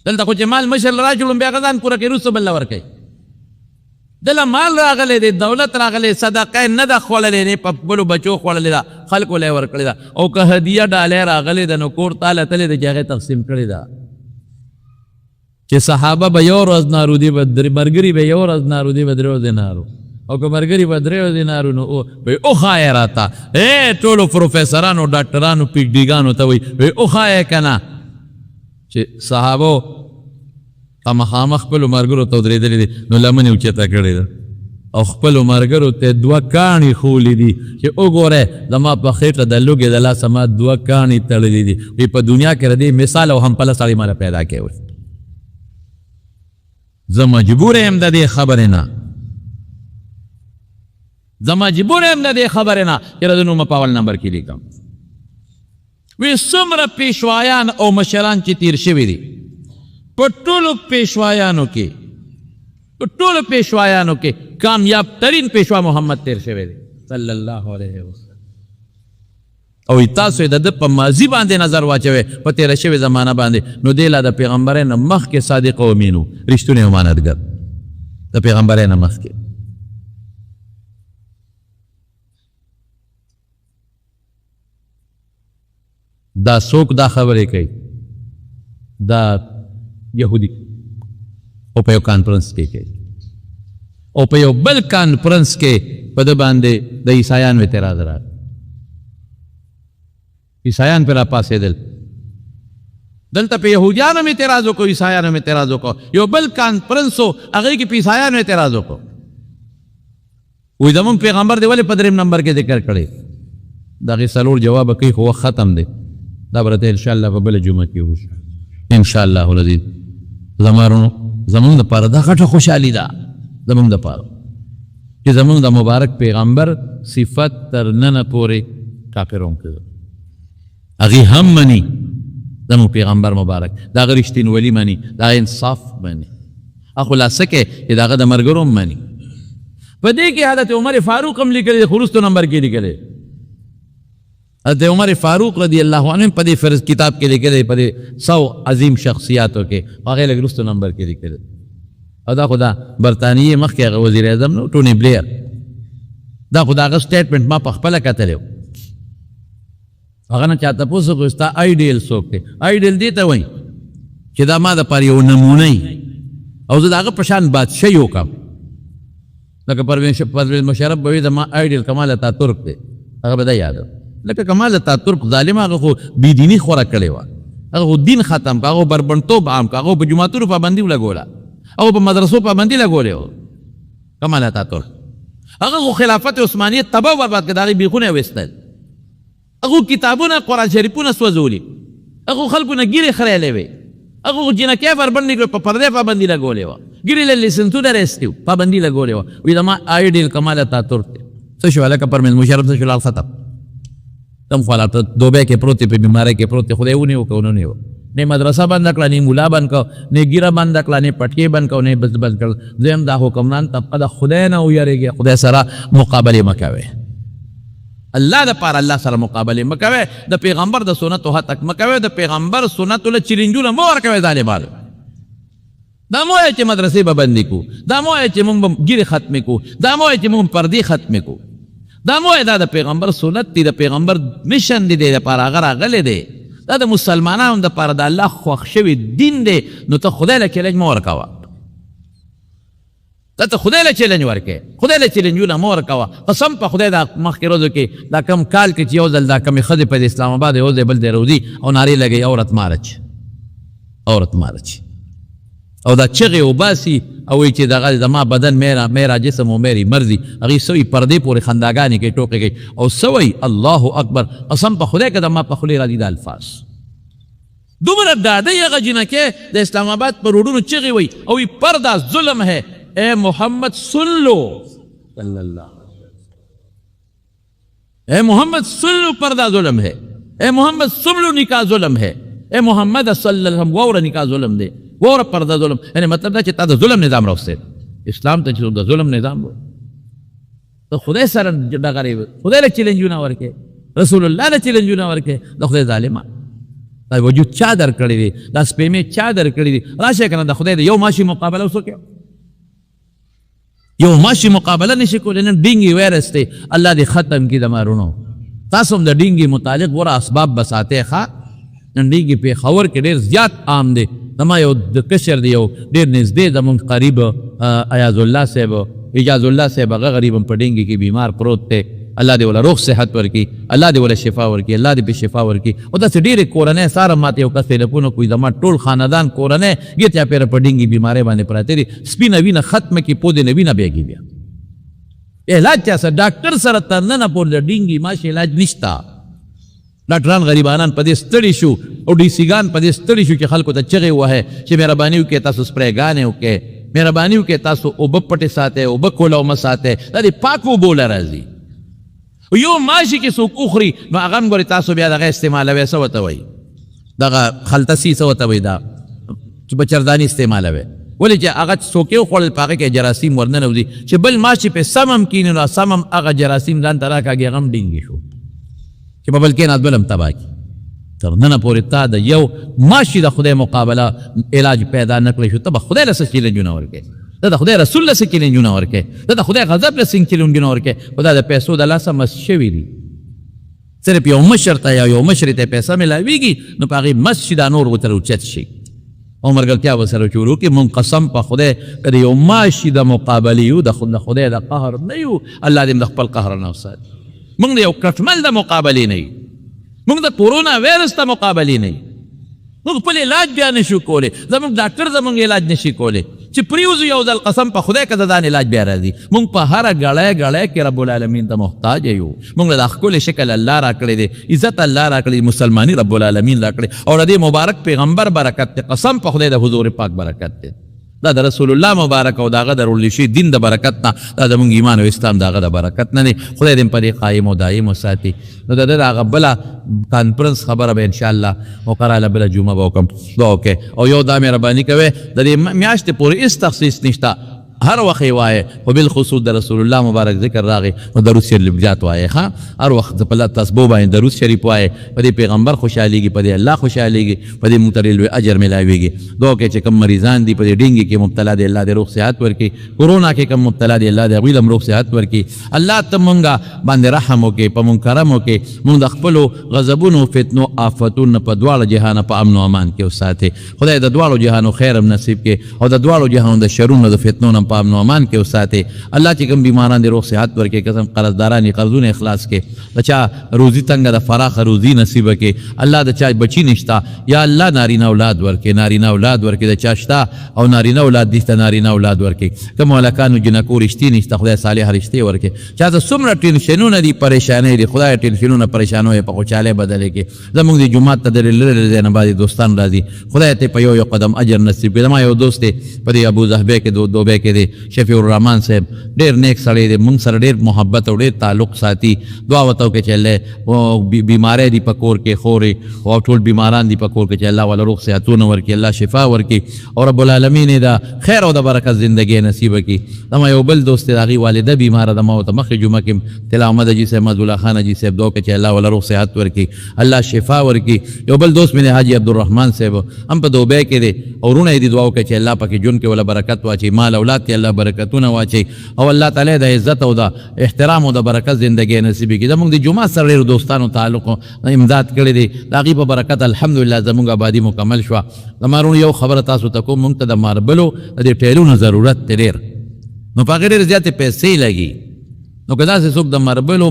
دلته خو چې مال مشر له راجلو بیا غه ځان پوره کوي وروسته بل له ورکوي دله مال راغلی دی دولت راغلی صدقه نه ده خوړلې نه په خپلو بچو خوړلې ده خلکو له یې ورکړې ده او که هدیه ډالۍ راغلی ده نو کور تاله تلې ده چې هغې تقسیم کړې ده چې صحابه به یو ورځ نارودي به ملګري به یو ورځ نارودي به درې دینارو او که ملګري به درې دینارو نو وښایه راته ټولو پروفیسرانو ډاکټرانو پي ایچ ډیګانو ته وایي وښایه که نه چې صحابو مخامخ خپلو ملګرو ته ودرېدلي دي نو لمن یې اوچته کړې ده او خپلو ملګرو ته 2 کاڼي ښولي دي چې وګورئ زما په خېټه د لوږې د لاسه ما 2 کاڼي تړلي دي وایي په دنیا کې د دې مثال او همپله سړی ماله پیدا کوي زه مجبور یم د دې خبرې نه زه مجبور یم د دې خبرې نه چې د نومه په اول نمبر کې لیکم وی څومره پیشوایان او مشران چې تیر شوي دي په ټولو پیشوایانو کې کامیاب ترین پیشوا محمد تیر شوی دی صلی الله علیه وسلم او تاسو د ده په ماضي باندې نظر واچوئ په تیره شوې زمانه باندې نو دی لا د پیغمبرۍ نه مخکې صادق او امین و رښتونی امانتګر د پیغمبرۍ نه مخکې دا څوک دا خبرې کوي دا یهودي او په یو کانفرنس کې کوي او په یو بل کانفرنس کې په ده باندې د عیسایانو اعتراض راغی عیسایان پې راپاڅېدل دلته په یهودیانو هم اعتراض وکړو عیسایانو هم اعتراض وکړو یو بل کانفرنس و هغې کې په عیسایانو اعتراض وکړو وایي زمونږ پیغمبر دی ولې په 3 نمبر کې ذکر کړی د هغې 4 جوابه کوي خو وخت ختم دی دا به راته انشاءالله په بله جمعه کې وشي انشاءالله العظیم زمونږ دپاره دا غټه خوشحالي ده زمونږ دپاره چې زمونږ د مبارک پیغمبر صفت تر ننه پورې کافرون کړه هغې هم مني زمونږ پیغمبر مبارک د هغه رښتینولي مني د هغه انصاف مني هغه خلاصه کې چې د هغه د ملګرو هم مني په دې کې حضرت عمر فاروق هم لیکلی دی خو وروستو نمبر کې لیکلی حضرت عمر فاروق رضی الله عنه په دې فرض کتاب کې لیکلی په دې 100 عظیم شخصیاتو کې هغې لږ وروستو نمبر کې لیکلی او دا خو د برطانیې مخکې هغه وزیر اعظم نو ټوني بلیر دا خو د هغه سټیټمنټ ما په خپله کتلی و هغه نه چا تپوس وکړو ستا آیډیل څوک دی آیډیل دې ته وایي چې دا ما دپاره یو نمونه او زه د هغه په شان بادشاهي وکړم لکه پرویز مشرف به وي زما آیډیل کمال اتاتورک دی هغه به دا یاد لکه کمال اتاتورک ظالم هغه خو بېدیني خوره کړې وه هغه خو دین ختم که هغه بربنډتوب عام که هغه په جوماتونو پابندي ولګوله هغه په مدرسو پابندي لګولې و کمال اتاتورک هغه خو خلافت عثمانیه تباه برباد کړه د هغې بیخونه یې ویستل هغه کتابونه قرآن شریفونه سوځولي هغه خلکو نه ګیرې خریلې وې هغه جنکۍ بربنډې کړې په پردې پابندي لګولې وه ګیرې له لیسنسونه رایستې وو پابندي لګولې وه وایي زما آیډیل کمال اتاتورک دی څه شو هلکه پرویز مشرف څه شو لال ختم تم خو هلته دوبۍ کې پروت دی په بیمارۍ کې پروت دی خدای ونیو که ونه نیو نه مدرسه بند کړه، نه مولا بند کړه، نه ګیره بند کړه، نه پټکی بند کړه، نه بس بند کړه. دویم دا حکمران طبقه د خدای نه ویریږي، خدای سره مقابله مکوي. الله د پاره الله سره مقابله مکوي، د پیغمبر د سنت او حق مکوي، د پیغمبر سنت له چیلنجونه مو ورکوي ظالمانو. دا مو چې مدرسې به بندې کو، دا مو چې موږ ګیرې ختمې کو، دا مو چې موږ پردې ختمې کو، دا مو دا د پیغمبر سنت دی، د پیغمبر مشن دی، د پاره هغه راغلی دی، دا د مسلمانانو د پاره د الله خوښ شوي دین دی. نو ته خدای له چیلنج مه ورکوه، ته خدای له چیلنج ورکوې، خدای له چیلنجونه مه ورکوه. قسم په خدای دا مخکې ورځو کې دا کم کال کې چې یو ځل دا کمې ښځې په اسلام آباد یو ځای بل دی روزي او نارې لګوي عورت مارچ، عورت مارچ، او دا چغې وباسي او وایي چې دغه زما بدن میرا جسم و میری مرضی، هغې سوی پردې پورې خنداګانې کوي، ټوکې کوي او سوی الله اکبر. قسم په خدای که زما په خولې راځي دا الفاظ دومره ډاډۍ هغه جنکې د اسلام آباد په روډونو چغې وایي او وایي پردا ظلم ہے، اے محمد سن لو صلی اللہ، اے محمد سن لو پردہ ظلم ہے، اے محمد سن لو نکاح ظلم ہے، اے محمد صلی اللہ علیہ وسلم وور نکاح ظلم دے، وور پردہ ظلم. یعنی مطلب دا چې تا د ظلم نظام راوستې اسلام ته چې د ظلم نظام و ته خدای سره ډغرې، خدای له چیلنجونه ورکې، رسول الله له چیلنجونه ورکې، د خدای ظالمان دا وجود چا در کړی دی، دا سپېمې چا در کړی دی. راشه که نه د خدای د یو ماشي مقابله وسوکې، یو ماشي مقابله نشي کولی. نن ډینګي وایرس دی، الله دې ختم کړي د مارونو. تاسو هم د ډینګي متعلق غوره اسباب بساتئ ښه. نن ډینګي پېښور کې ډېر زیات عام دی. زما یو د کشر دی، یو ډېر نږدې زمونږ قریب ایاز الله صاحب، اجاز الله صاحب، هغه غریب هم په ډینګي کې بیمار پروت دی. الله دې ولا روغ صحت ورکړي، الله دې ولا شفا ورکړي، الله دې په شفا ورکړي. او داسې ډېرې کورنۍ ساره ماته یو کس ټېلیفون کوي، زما ټول خاندان کورنۍ ګیر چاپېره په ډینګي بیمارۍ باندې پراته دي، سپینه وینه ختمه کړي، پودې نه وینه بهېږي، بیا علاج چا سره ډاکټر سره تر ننه پورې د ډینګي ماشي علاج نشته. ډاکټران غریبانان په دې ستړي شو او ډي سي ګان په دې ستړي شو چې خلکو ته چغې ووهئ چې مهرباني وکړئ تاسو سپرېګانې وکړئ، مهرباني وکړئ تاسو اوبه پټې ساتئ، اوبه کوله مه ساتئ، دا د پاکو اوبو له راځي. یو ماشي کې څوک وخوري نو هغه هم ګورې تاسو بیا دغه استعمالوئ، څه ورته وایي دغه خلطسي، څه ورته وایي دا چې بچرداني استعمالوئ. ولې چې هغه څوک یې وخوړل په هغه کې جراثیم ورننوځي، چې بل ماشي پې سم هم کښېني نو سم هم هغه جراثیم ځان ته راکاږي، هغه هم ډینګي شو چې په بل کښېناست بل هم تباه کړي. تر ننه پورې تا د یو ماشي د خدای مقابله علاج پیدا نه کړی شو، ته به خدای له څه چیلنجونه ورکوې، ته د خدای رسول له څه چیلنجونه ورکوې، ته د خدای غضب له څه چیلنجونه ورکوې. خو دا د پیسو د لاسه مست شوي دي. صرف یو مشر ته یا یو مشرې ته پیسه میلاویږي نو په هغې مست شي، دا نور ورته اوچت شي او ملګرتیا ورسره شروع کړي. مونږ قسم په خدای که د یو ماشي د مقابلې یو، د خدای د قهر نه یو، الله دې د خپل قهر نه وساتي. مونږ د یو کټمل د مقابلې نه یو، مونږ د کورونا وایرس ته مقابلې نه یو، مونږ خپل علاج بیا نشو کولی، زمونږ ډاکټر زمونږ علاج نشي کولی چې پریوزو یو ځل قسم په خدای که د ځان علاج بیا راځي. مونږ په هره ګړی کې رب العالمین ته محتاج یو. مونږ له دا ښکلی شکل الله راکړی دی، عزت الله راکړی، مسلماني رب العالمین راکړی او د دې مبارک پیغمبر برکت دی. قسم په خدای د حضور پاک برکت دی، دا د رسول الله مبارک او د هغه د رولی شي دین د برکت نه، دا زمونږ ایمان او اسلام د هغه د برکت نه دی. خدای دې په دې قایم او دایم وساتي. نو د ده هغه بله کانفرنس خبره به انشاءالله وقراله بله جمعه به وکړم، دعا وکړئ او یو دا مهرباني کوئ د دې میاشتې پورې هېڅ تخصیص نشته، هر وخت یې وایې، خو بالخصوص د رسول الله مبارک ذکر راغی نو درود شریف زیات وایې ښه. هر وخت په تسبو باندې درود شریف وایې، په دې پیغمبر خوشحالېږي، په دې الله خوشحالېږي، په دې موږ ته ډېر لوی اجر میلاویږي. دعا کوئ چې کوم مریضان دي په دې ډینګي کې مبتلا دي، الله دې روغ صحت ورکړي. کورونا کې کوم مبتلا دي، الله دې هغوی له هم روغ صحت ورکړي. الله ته مونږ باندې رحم وکړي، په مونږ کرم وکړي، مونږ د خپلو غضبونو، فتنو، آفتونو په دواړه جهانه په امن او امان کې وساتي. خدای د دواړو جهانو خیر هم نصیب کړي او د دواړو جهانو د شرونو د فتنو نه په امن او امان کې وساتي. الله چې کوم بیماران دې روغ صحت ورکړي، قسم قرضداران یې قرضونه اخلاص کړي، د چا روزي تنګه د فراخه روزي نصیبه کړي. الله د چا بچي نشته یا الله نارینه اولاد ورکړي، نارینه اولاد ورکړي، د چا شته او نارینه اولاد دي ته نارینه اولاد ورکړي. کوم هلکانو جنکو رشتې نشته، خدای صالح رشتې ورکړي. چا ته څومره ټینشنونه دي، پریشانۍ دي، خدای ټینشنونه پریشانو یې په خوشحالۍ بدلې کړي. زمونږ د جومات ته د لرې ځای نه بعضې دوستان راځي، خدای ته په یو قدم اجر نصیب کړي. زما یو دوست دی په دې ابوظهبي کې دوبۍ کې دی، دی شفیع الرحمن صاحب ډېر نیک سړی دی، موږ سره ډېر محبت او ډېر تعلق ساتي. دعا ورته وکړئ چې الله بیماری دي په کور کې خورې او ټول بیماران دي په کور کې چې الله والا روغ صحتونه ورکړي، الله شفا ورکړي او رب العالمین دا خیر او د برکت زندګي نصیب کړي. زما یو بل دوست دی، د هغې والده بیماره ده، ما ورته مخکې جمعه کې تل احمد حاجي صاحب مزدالله خان حاجي صاحب دعا وکړي چې الله والا روغ صحت ورکړي، الله شفا ورکړي. یو بل دوست مې دی حاجي عبدالرحمن صاحب هم په دوبۍ کې دی او وروڼه یې دي، دعا وکړي چې الله پکې ژوند کې ولا برکت واچوي، مال اولاد کې الله برکتونه واچوي او الله تعالی د عزت او د احترام او د برکت زندګي نصیب کړي. زموږ د جمعه سره ډېرو دوستانو تعلق امداد کړی دی، د هغې په برکت الحمدلله زموږ آبادي مکمل شوه. زما وروڼو یو خبره تاسو ته کوم، موږ ته د ماربلو د دې ټیلونو ضرورت دی ډېر، نو په هغې ډېرې زیاتې پیسې لګي. نو که داسې څوک د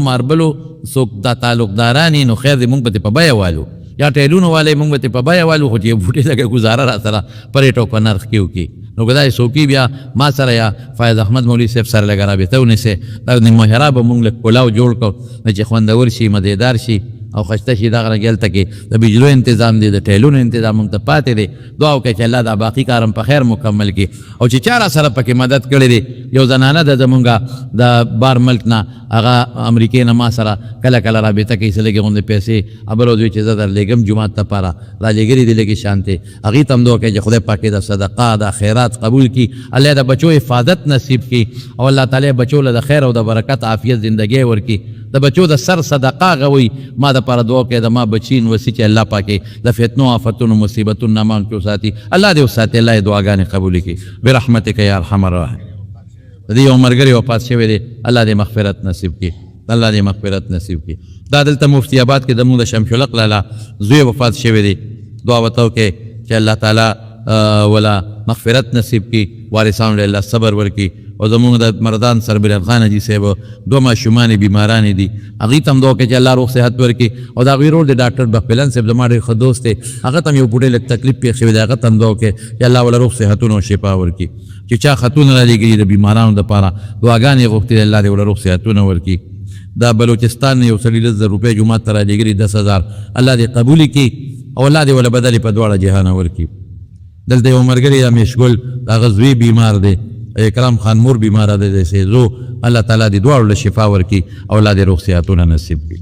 ماربلو څوک دا تعلقداران نو خیر دی موږ به په بیه والو یا ټیلونو والی موږ به په بیه والو، خو چې یو بوټي لکه ګزاره را سره په ریټ او په نرخ کې وکړي. نو که داسې څوکي بیا ما سره یا فایض احمد مولوي صاحب سره لږه رابطه ونیسئ، دا محراب به موږ لږ پلاو جوړ کړو چې خوندور شي، مزېدار شي او خسته شي. دغه رنګ هلته کې د بجلو انتظام دی، د ټیلونو انتظام موږ ته پاتې دی. دعا وکړئ چې الله دا باقي کار هم په خیر مکمل کړي او چې چا را سره پکې مدد کړی دی. یو زنانه ده زمونږ د بار ملک نه، هغه امریکې نه ما سره کله کله رابطه کوي، څه لږې غوندې پیسې ابل دوی چې زه درلېږم جومات دپاره را لېږلي دي لږې شانتې، هغې ته هم دعا کوي چې خدای پاک د صدقه د خیرات قبول کړي، الله د بچو حفاظت نصیب کړي او الله تعالی بچو له د خیر او د برکت عافیت زندګۍ ورکړي. د بچو د سر صدقه غوي ما د پاره دعا کوي د ما بچین وسی چې الله پاکي د فتنو آفتونو مصیبتونو نه مان کو ساتي، الله دې وساتي، الله دې دعاګانې قبول کړي برحمتک یا ارحم الراحمین. د دې یو ملګری وفات شوی دی، الله دې مغفرت نصیب کړي، الله دې مغفرت نصیب کړي. دا دلته مفتی آباد کې زموږ د شمس الحق لالا زوی وفات شوی دی، دعا ورته وکړئ چې الله تعالی ولا مغفرت نصیب کړي، وارثانو له الله صبر ورکړي او زمونږ د مردان سربر افغان حاجي صاحب دوه ماشومان بیماران دي، هغې ته هم دعا کوي چې الله روغ صحت ورکړي او د هغوی ورور د ډاکټر بخپلن صاحب زما ډېر ښه دوست دی، هغه ته هم یو بوډۍ لږ تکلیف پېښ شوی دی، هغه ته هم دعا کوي چې الله وله روغ صحتونه او شفا ورکړي. چې چا خطونه رالېږلي د بیمارانو دپاره دعاګانې یې غوښتي دی، الله دې وله روغ صحتونه ورکړي. دا بلوچستان نه یو سړي 10,000 روپۍ جومات ته رالېږلي 10,000، الله دې قبول کړي او الله دې وله بدلې په دواړه جهانه ورکړي. دلته یو ملګری د مشګل د هغه زوی بیمار دی، اکرام خان مور بیماره ده د سیزو، الله تعالی دې دواړو له شفا ورکړي او الله دې روغ صحتونه نصیب کړي.